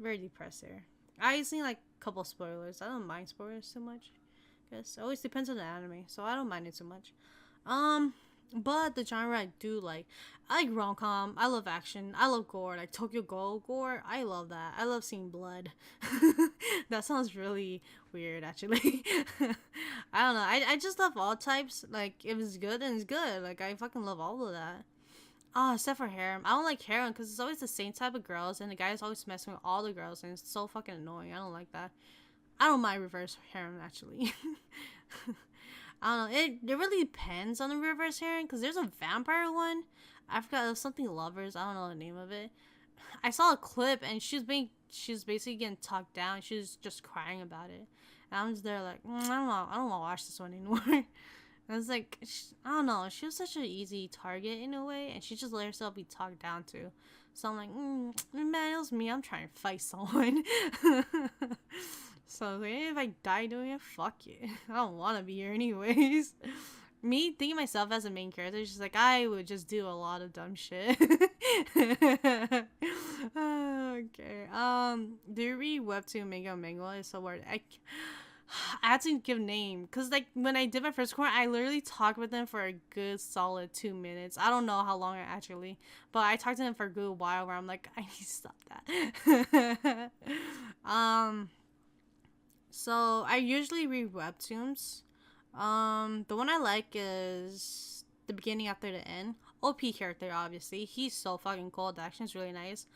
Very depressed there. I seen like a couple spoilers. I don't mind spoilers too much. Guess it always depends on the anime, so I don't mind it too much. But the genre I do like, I like rom-com. I love action. I love gore. Like Tokyo Ghoul gore. I love that. I love seeing blood. That sounds really weird, actually. I don't know. I just love all types. Like if it's good, then it's good. Like I fucking love all of that. Oh, except for harem. I don't like harem because it's always the same type of girls, and the guy's always messing with all the girls, and it's so fucking annoying. I don't like that. I don't mind reverse harem, actually. I don't know. It really depends on the reverse harem, because there's a vampire one. I forgot. It was something lovers. I don't know the name of it. I saw a clip, and she's basically getting talked down. She was just crying about it. And I'm just there like, I don't want to watch this one anymore. And it's like, I don't know, she was such an easy target in a way, and she just let herself be talked down to. So I'm like, man, it was me. I'm trying to fight someone. So I was like, if I die doing it, fuck it. I don't want to be here anyways. Me thinking myself as a main character is just like, I would just do a lot of dumb shit. Okay. Do you read webtoon, manga? It's so weird. I had to give name because like when I did my first course, I literally talked with them for a good solid 2 minutes. I don't know how long actually, but I talked to them for a good while where I'm like, I need to stop that. So I usually read webtoons. The one I like is the beginning after the end. OP character, obviously. He's so fucking cool. The action's really nice.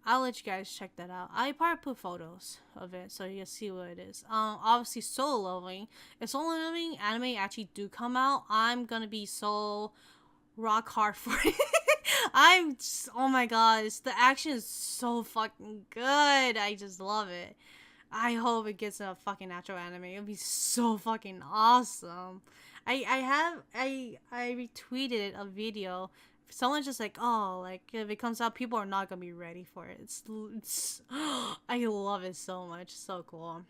I'll let you guys check that out. I probably put photos of it so you can see what it is. Obviously Solo Leveling. If Solo Leveling anime actually do come out, I'm gonna be so rock hard for it. Oh my god, the action is so fucking good. I just love it. I hope it gets a fucking actual anime. It'll be so fucking awesome. I retweeted a video. Someone's just like, oh, like if it comes out, people are not gonna be ready for it. It's I love it so much. So cool.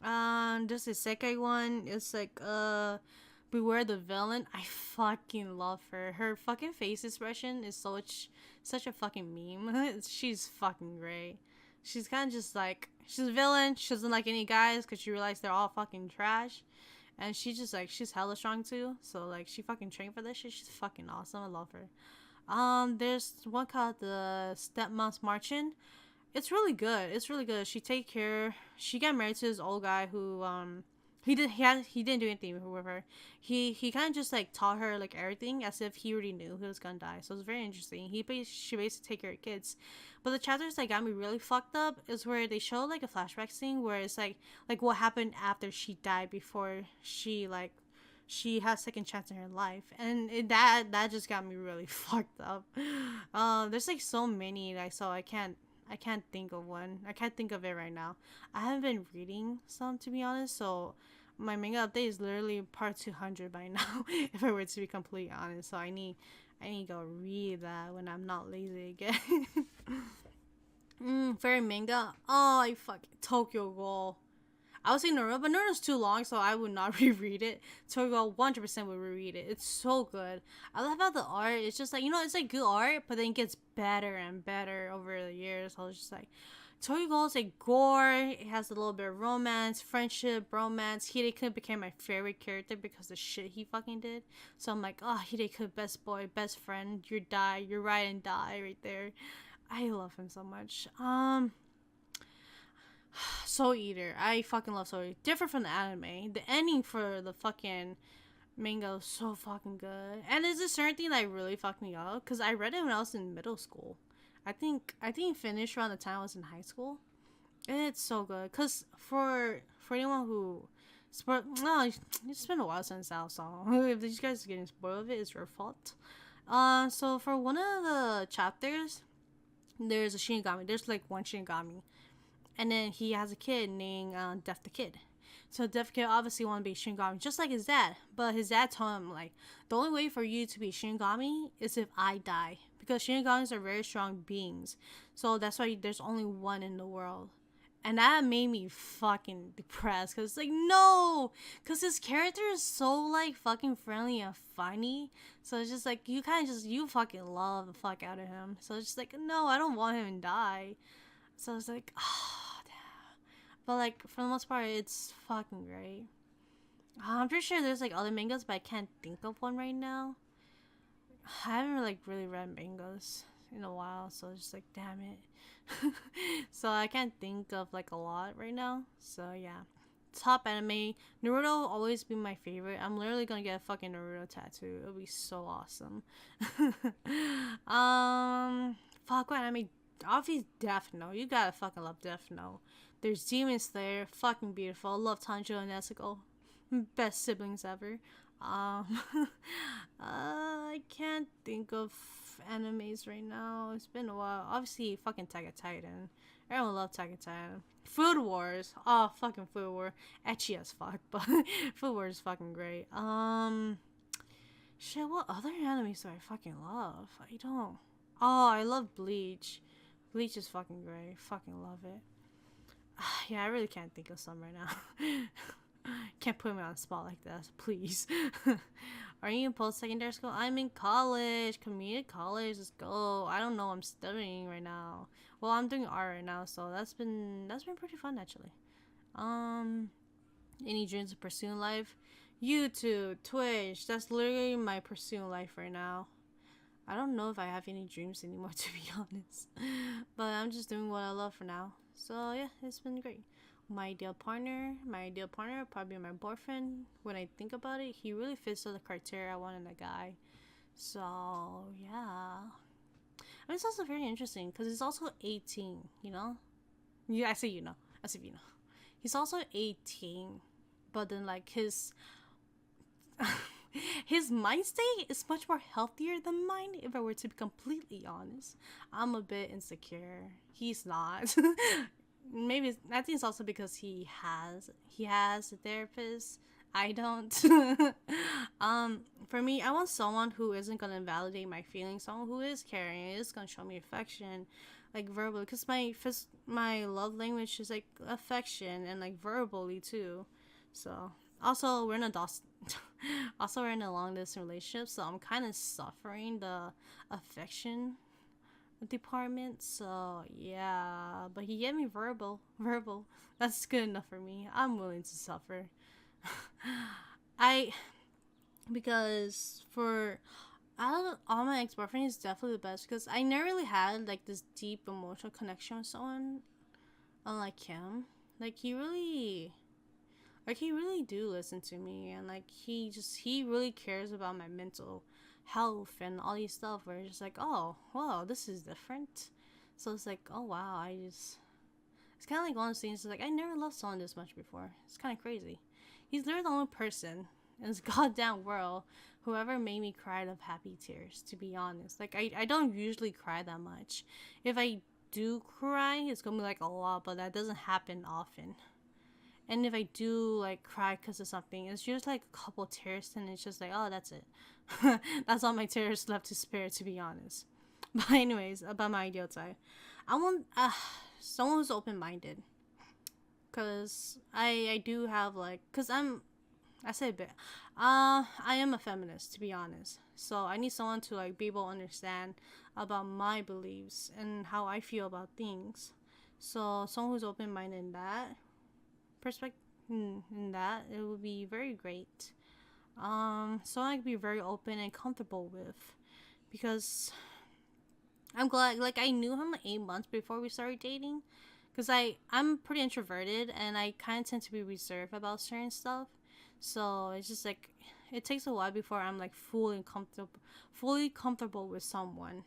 Just the second one. It's like Beware the Villain. I fucking love her. Her fucking face expression is such a fucking meme. She's fucking great. She's kind of just like, she's a villain. She doesn't like any guys because she realized they're all fucking trash. and she just like she's hella strong too. So like she fucking trained for this shit. She's fucking awesome. I love her. There's one called the Stepmom's Marching. It's really good. It's really good. She take care. She got married to this old guy who he didn't do anything with her. He kind of just like taught her like everything as if he already knew he was gonna die. So it's very interesting. She basically take care of kids, but the chapters that got me really fucked up is where they show like a flashback scene where it's like what happened after she died before she has second chance in her life, and that just got me really fucked up. There's like so many that I saw. I can't think of one. I can't think of it right now. I haven't been reading some, to be honest, so my manga update is literally part 200 by now, if I were to be completely honest. So I need to go read that when I'm not lazy again. Fairy manga. Oh, I fucking Tokyo Ghoul. I would say Naruto, but Naruto's too long, so I would not reread it. Tokyo 100% would reread it. It's so good. I love how the art, it's just like, it's like good art, but then it gets better and better over the years. So it's just like, Tokyo is like gore. It has a little bit of romance, friendship, romance. Hideki became my favorite character because the shit he fucking did. So I'm like, oh, Hideki, best boy, best friend. You're right and die right there. I love him so much. Soul Eater. I fucking love Soul Eater. Different from the anime. The ending for the fucking manga was so fucking good. And there's a certain thing that really fucked me up because I read it when I was in middle school. I think it finished around the time I was in high school. And it's so good. Because for anyone who... No, it's been a while since I saw. If you guys are getting spoiled of it, it's your fault. So for one of the chapters, there's a Shinigami. There's like one Shinigami. And then he has a kid named Death the Kid. So Death the Kid obviously want to be Shinigami just like his dad. But his dad told him, like, the only way for you to be Shinigami is if I die. Because Shinigamis are very strong beings. So that's why there's only one in the world. And that made me fucking depressed. Because it's like, no! Because his character is so, like, fucking friendly and funny. So it's just like, you fucking love the fuck out of him. So it's just like, no, I don't want him to die. So it's like, oh, damn. But, like, for the most part, it's fucking great. I'm pretty sure there's, like, other mangas, but I can't think of one right now. I haven't, like, really read mangas in a while, so it's just like, damn it. So I can't think of, like, a lot right now. So, yeah. Top anime. Naruto will always be my favorite. I'm literally gonna get a fucking Naruto tattoo. It'll be so awesome. Fuck, what anime? Obviously, Death Note. You gotta fucking love Death Note. There's Demon Slayer. Fucking beautiful. Love Tanjiro and Nezuko. Best siblings ever. I can't think of animes right now. It's been a while. Obviously, fucking Attack on Titan. Everyone loves Attack on Titan. Food Wars. Oh, fucking Food War. Etchy as fuck, but Food Wars is fucking great. Shit, what other animes do I fucking love? I don't. Oh, I love Bleach. Bleach is fucking great. Fucking love it. Yeah, I really can't think of some right now. Can't put me on the spot like that, please. Are you in post-secondary school? I'm in college. Community college. Let's go. I don't know. I'm studying right now. Well, I'm doing art right now, so that's been pretty fun actually. Any dreams of pursuing life? YouTube, Twitch. That's literally my pursuing life right now. I don't know if I have any dreams anymore, to be honest. But I'm just doing what I love for now. So yeah, it's been great. My ideal partner would probably be my boyfriend. When I think about it, he really fits all the criteria I want in a guy. So yeah, I mean, it's also very interesting because he's also 18. Yeah, I say he's also 18, but then like his his mind state is much more healthier than mine, if I were to be completely honest. I'm a bit insecure. He's not. Maybe I think it's also because he has a therapist. I don't. For me, I want someone who isn't gonna invalidate my feelings, someone who is caring, is gonna show me affection, like verbally, because my love language is like affection and like verbally too. So also we're in a long distance relationship, so I'm kind of suffering the affection department. So yeah, but he gave me verbal. That's good enough for me. I'm willing to suffer. I because for out of all my ex boyfriends, he's definitely the best because I never really had like this deep emotional connection with someone unlike him. Like he really do listen to me, and like he really cares about my mental health and all these stuff. Where it's just like, oh wow, this is different. So it's like, oh wow, it's kind of like one of those things. It's like I never loved someone this much before. It's kind of crazy. He's literally the only person in this goddamn world who ever made me cry of happy tears. To be honest, like I don't usually cry that much. If I do cry, it's gonna be like a lot, but that doesn't happen often. And if I do like cry because of something, it's just like a couple tears, and it's just like, oh, that's it. That's all my tears left to spare, to be honest. But anyways, about my ideal type, I want someone who's open minded, cause I do have like, cause I say a bit, I am a feminist, to be honest. So I need someone to like be able to understand about my beliefs and how I feel about things. So someone who's open minded in that perspective, in that it would be very great. So I could be very open and comfortable with, because I'm glad, like I knew him like 8 months before we started dating, because I'm pretty introverted and I kind of tend to be reserved about certain stuff. So it's just like it takes a while before I'm like fully comfortable with someone.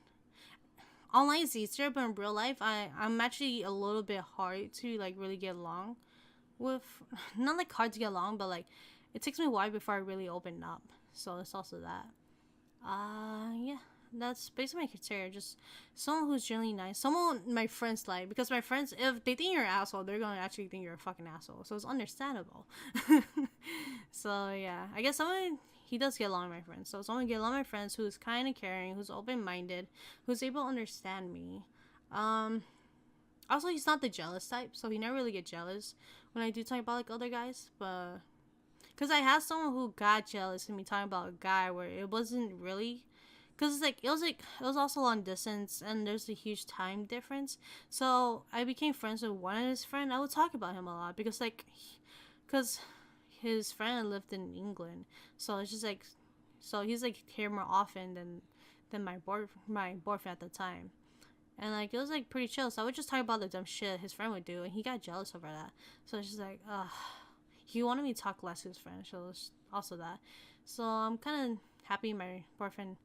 Online is easier, but in real life, I'm actually a little bit hard to like really get along with. Not like hard to get along, but like it takes me a while before I really open up. So it's also that. Yeah, that's basically my criteria. Just someone who's generally nice. Someone my friends like, because my friends, if they think you're an asshole, they're gonna actually think you're a fucking asshole. So it's understandable. So yeah, I guess someone he does get along with my friends. So someone get along with my friends who's kind of caring, who's open minded, who's able to understand me. Um, Also he's not the jealous type, so he never really get jealous when I do talk about like other guys, but because I had someone who got jealous of me talking about a guy where it wasn't really, because it's like it was also long distance and there's a huge time difference. So I became friends with one of his friends. I would talk about him a lot because because his friend lived in England, so it's just like, so he's like here more often than my boyfriend at the time. And like it was like pretty chill. So I would just talk about the dumb shit his friend would do, and he got jealous over that. So it's just like, he wanted me to talk less to his friend. So it's also that. So I'm kind of happy my boyfriend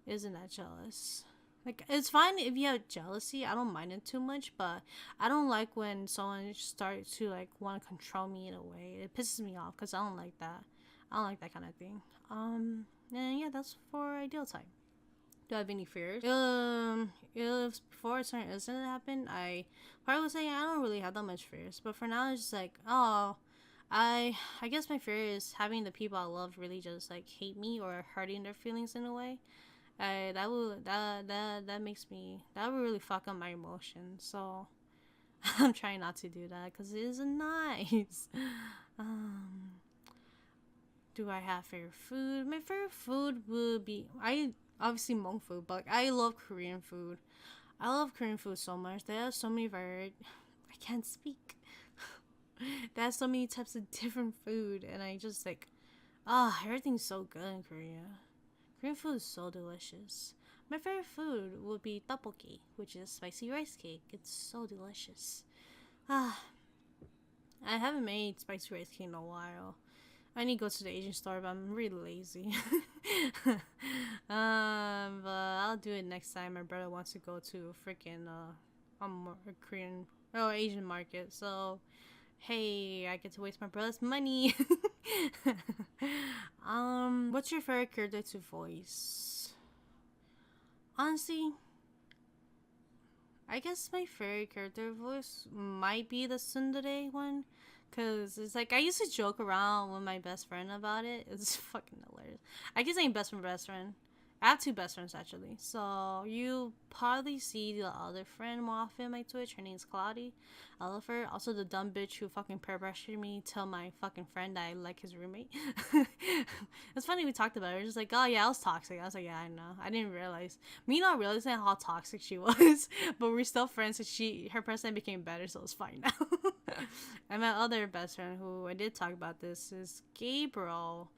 isn't that jealous. Like it's fine if you have jealousy. I don't mind it too much, but I don't like when someone starts to like want to control me in a way. It pisses me off because I don't like that. I don't like that kind of thing. And yeah, that's for ideal type. Do I have any fears? If before a certain incident happened, I probably would say I don't really have that much fears. But for now, it's just like, oh, I guess my fear is having the people I love really just like hate me or hurting their feelings in a way. That makes me, that would really fuck up my emotions. So I'm trying not to do that because it isn't nice. Um, do I have favorite food? My favorite food would be, I obviously Hmong food, but like, I love Korean food. I love Korean food so much. They have so many varied. I can't speak. They have so many types of different food, and I just like, everything's so good in Korea. Korean food is so delicious. My favorite food would be tteokbokki, which is spicy rice cake. It's so delicious. Ah, I haven't made spicy rice cake in a while. I need to go to the Asian store, but I'm really lazy. But I'll do it next time. My brother wants to go to a freaking a Korean Asian market. So hey, I get to waste my brother's money. What's your favorite character to voice? Honestly, I guess my favorite character voice might be the tsundere one. Cause it's like I used to joke around with my best friend about it. It's fucking hilarious. I keep saying best friend. I have two best friends actually. So you probably see the other friend more often on my Twitch. Her name's Claudie. I love her. Also the dumb bitch who fucking peer pressured me tell my fucking friend that I like his roommate. It's funny we talked about it. We're just like, oh yeah, I was toxic. I was like, yeah, I know. I didn't realize. Me not realizing how toxic she was, but we're still friends. So her person became better, so it's fine now. And my other best friend, who I did talk about this, is Gabriel.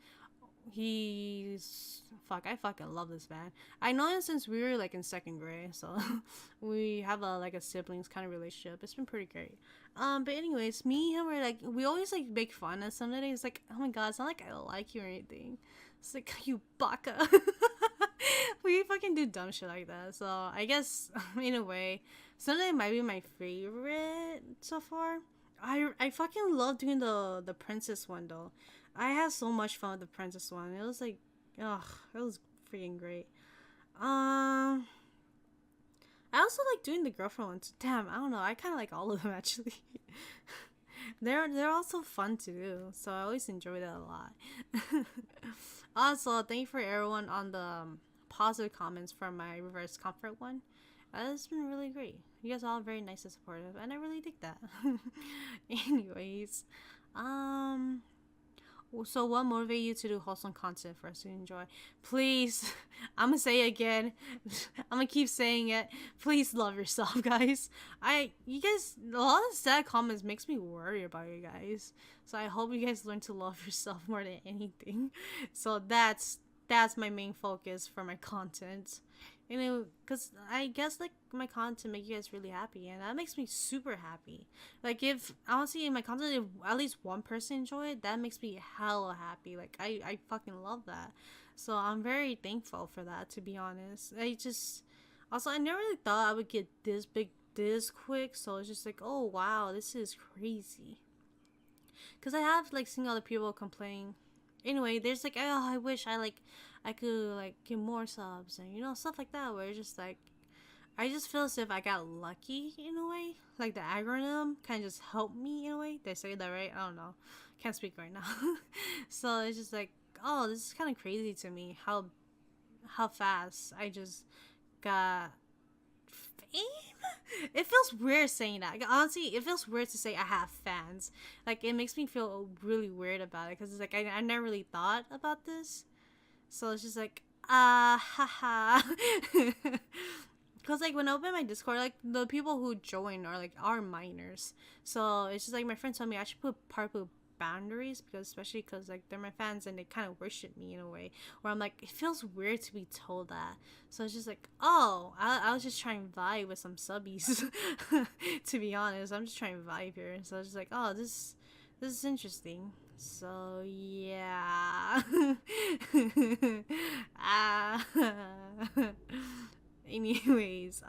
He's fuck. I fucking love this man. I know him since we were like in second grade, so we have a siblings kind of relationship. It's been pretty great. But anyways, me and him were like we always like make fun of some days. Like, oh my god, it's not like I don't like you or anything. It's like you baka. We fucking do dumb shit like that. So I guess in a way, Sunday might be my favorite so far. I fucking love doing the princess one though. I had so much fun with the princess one. It was like, ugh, it was freaking great. I also like doing the girlfriend ones. Damn, I don't know. I kind of like all of them actually. They're also fun to do, so I always enjoy that a lot. Also, thank you for everyone on the positive comments from my reverse comfort one. It's been really great. You guys are all very nice and supportive, and I really dig that. Anyways, so what motivated you to do wholesome content for us to enjoy? Please, I'm gonna say it again. I'm gonna keep saying it. Please love yourself, guys. You guys, a lot of sad comments makes me worry about you guys. So I hope you guys learn to love yourself more than anything. So that's my main focus for my content. You know, because I guess like my content make you guys really happy, and that makes me super happy. Like if honestly in my content, if at least one person enjoy it, that makes me hella happy. Like I fucking love that. So I'm very thankful for that, to be honest. I never really thought I would get this big this quick. So it's just like, oh wow, this is crazy. Because I have like seen other people complaining. Anyway, there's like, oh, I wish I could like get more subs and stuff like that. Where it's just like, I just feel as if I got lucky in a way. Like the algorithm kind of just helped me in a way. Did I say that right? I don't know. Can't speak right now. So it's just like, oh, this is kind of crazy to me. How fast I just got fame. It feels weird saying that. Like, honestly, it feels weird to say I have fans. Like it makes me feel really weird about it because it's like I never really thought about this. So it's just like, haha. Because like when I open my Discord, like the people who join are minors. So it's just like my friend told me I should put boundaries, because especially because like they're my fans and they kind of worship me in a way where I'm like, it feels weird to be told that. So it's just like, oh, I was just trying to vibe with some subbies. To be honest, I'm just trying to vibe here. So it's just like, oh, this is interesting. So yeah. Anyways,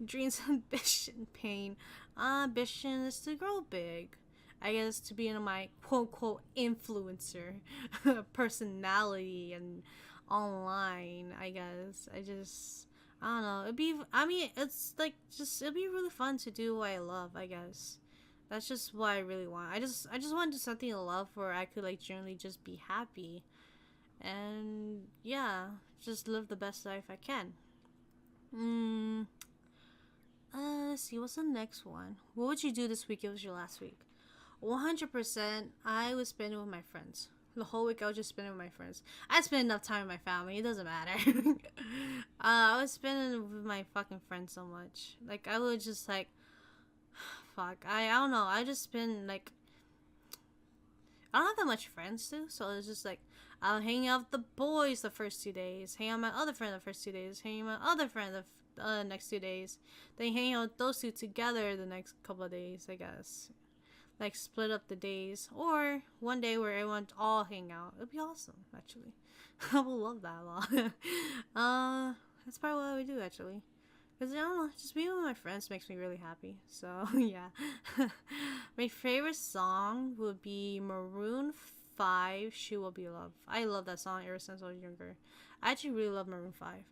dreams, ambition, pain. Ambition is to grow big. I guess to be in my quote unquote influencer personality and online. I guess I don't know. It's like it'd be really fun to do what I love. I guess that's just what I really want. I just want to do something I love where I could like generally just be happy, and yeah, just live the best life I can. Let's see, what's the next one? What would you do this week if it was your last week? 100%, I would spend it with my friends. The whole week I would just spend it with my friends. I spend enough time with my family, it doesn't matter. I would spend it with my fucking friends so much. Like, I would just like, fuck, I don't know, I just spend like, I don't have that much friends too, so it's just like, I'll hang out with the boys the first 2 days, hang out with my other friend the first 2 days, hang out with my other friend the next 2 days, then hang out with those two together the next couple of days, I guess. Like split up the days, or one day where everyone all hang out. It'd be awesome, actually. I would love that a lot. That's probably what I would do actually, because I don't know, just being with my friends makes me really happy. So yeah. My favorite song would be Maroon 5, "She Will Be Loved." I love that song ever since I was younger. I actually really love Maroon 5.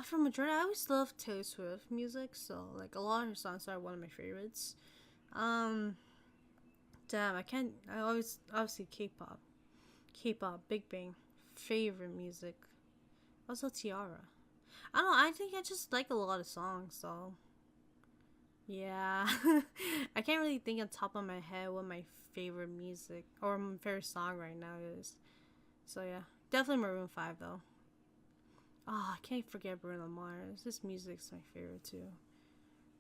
For majority, I always love Taylor Swift music, so like a lot of her songs are one of my favorites. Damn, I always obviously K-pop. K-pop, Big Bang, favorite music. Also Tiara. I don't know, I think I just like a lot of songs, so yeah. I can't really think on top of my head what my favorite music or my favorite song right now is. So yeah, definitely Maroon 5 though. Oh, I can't forget Bruno Mars. This music's my favorite too.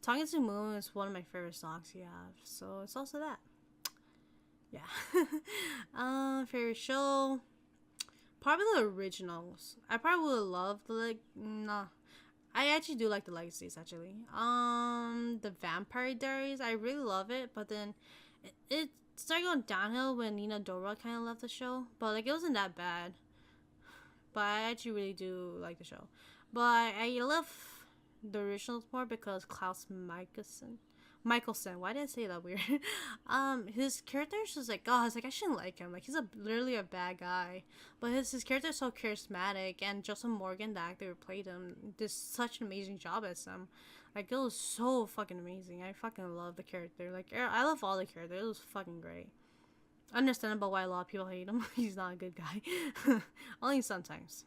Talking to Moon is one of my favorite songs he have, so it's also that. Yeah. Favorite show. Probably the originals. I probably would love the nah. I actually do like the legacies actually. The Vampire Diaries. I really love it, but then it started going downhill when Nina Dora kind of left the show. But like it wasn't that bad. But I actually really do like the show. But I love the originals more because Klaus Michelson. Why did I say that weird? His character is just like, oh, I was like, I shouldn't like him. Like, he's literally a bad guy. But his character is so charismatic, and Joseph Morgan, the actor who played him, did such an amazing job as him. Like, it was so fucking amazing. I fucking love the character. Like, I love all the characters. It was fucking great. Understandable why a lot of people hate him. He's not a good guy. Only sometimes.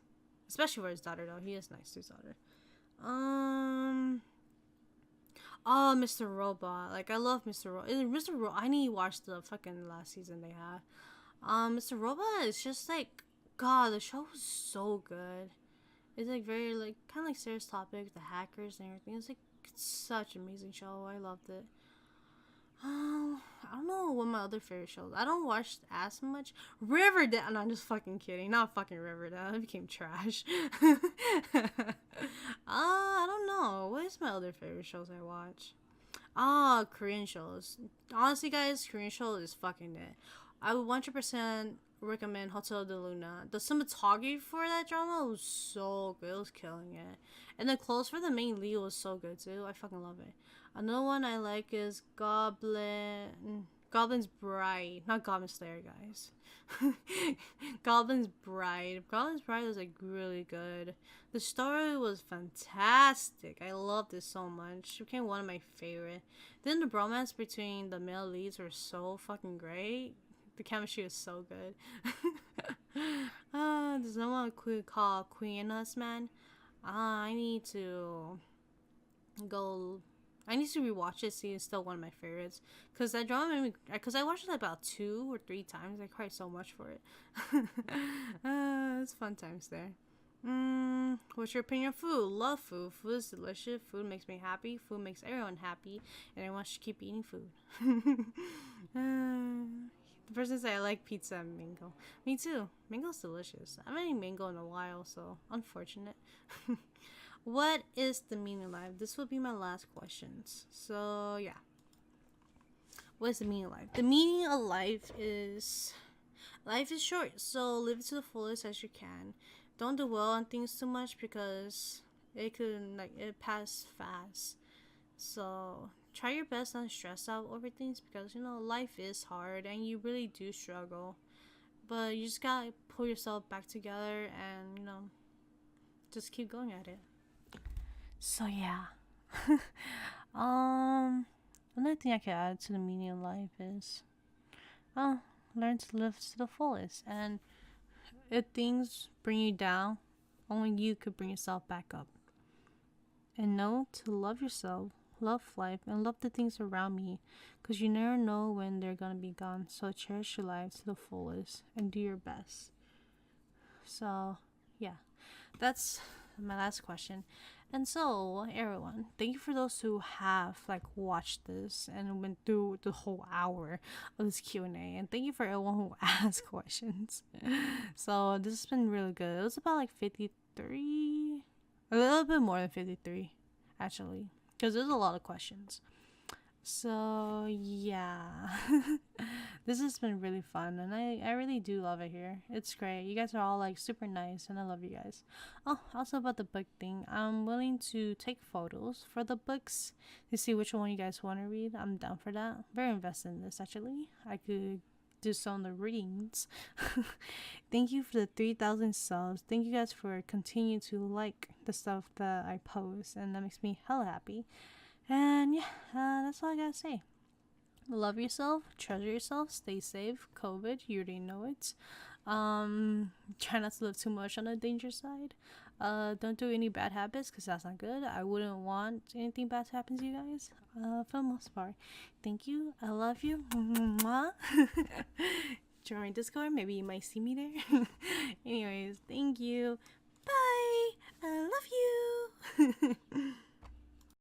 Especially for his daughter, though. He is nice to his daughter. Oh, Mr. Robot. Like, I love Mr. Robot. I need to watch the fucking last season they had. Mr. Robot is just like, God, the show was so good. It's like very, like, kind of like serious topic, the hackers and everything. It's like, it's such an amazing show. I loved it. I don't know what my other favorite shows. I don't watch as much. Riverdale. No, I'm just fucking kidding. Not fucking Riverdale. It became trash. I don't know. What is my other favorite shows I watch? Korean shows. Honestly, guys, Korean shows is fucking it. I would 100% recommend Hotel de Luna. The cinematography for that drama was so good. It was killing it. And the clothes for the main lead was so good too. I fucking love it. Another one I like is Goblin's Bride. Not Goblin Slayer, guys. Goblin's Bride. Goblin's Bride was like really good. The story was fantastic. I loved it so much. It became one of my favorite. Then the bromance between the male leads were so fucking great. The chemistry was so good. There's no one called Queen Us, man. I need to rewatch it. See, it's still one of my favorites. Cause that drama made me. Cause I watched it about 2 or 3 times. I cried so much for it. It's fun times there. What's your opinion of food? Love food. Food is delicious. Food makes me happy. Food makes everyone happy, and everyone should keep eating food. The person said I like pizza and mango. Me too. Mango's delicious. I haven't eaten mango in a while, so unfortunate. What is the meaning of life? This will be my last questions. So yeah. What is the meaning of life? The meaning of life is short, so live it to the fullest as you can. Don't dwell on things too much because it pass fast. So try your best not to stress out over things because life is hard and you really do struggle. But you just gotta pull yourself back together and just keep going at it. So yeah. Another thing I could add to the meaning of life is learn to live to the fullest, and if things bring you down, only you could bring yourself back up. And know to love yourself, love life, and love the things around me, because you never know when they're gonna be gone. So cherish your life to the fullest and do your best. So yeah, that's my last question. And so, everyone, thank you for those who have watched this and went through the whole hour of this Q&A. And thank you for everyone who asked questions. So, this has been really good. It was about 53, a little bit more than 53, actually, because there's a lot of questions. So, yeah. This has been really fun, and I really do love it here. It's great. You guys are all super nice, and I love you guys. Oh, also about the book thing, I'm willing to take photos for the books to see which one you guys want to read. I'm down for that. Very invested in this, actually. I could do some of the readings. Thank you for the 3,000 subs. Thank you guys for continuing to like the stuff that I post, and that makes me hella happy. And yeah, that's all I gotta say. Love yourself, treasure yourself, stay safe. COVID, you already know it. Try not to live too much on the danger side. Don't do any bad habits because that's not good. I wouldn't want anything bad to happen to you guys. For the most part, thank you. I love you. Mwah. Join Discord. Maybe you might see me there. Anyways, thank you. Bye. I love you.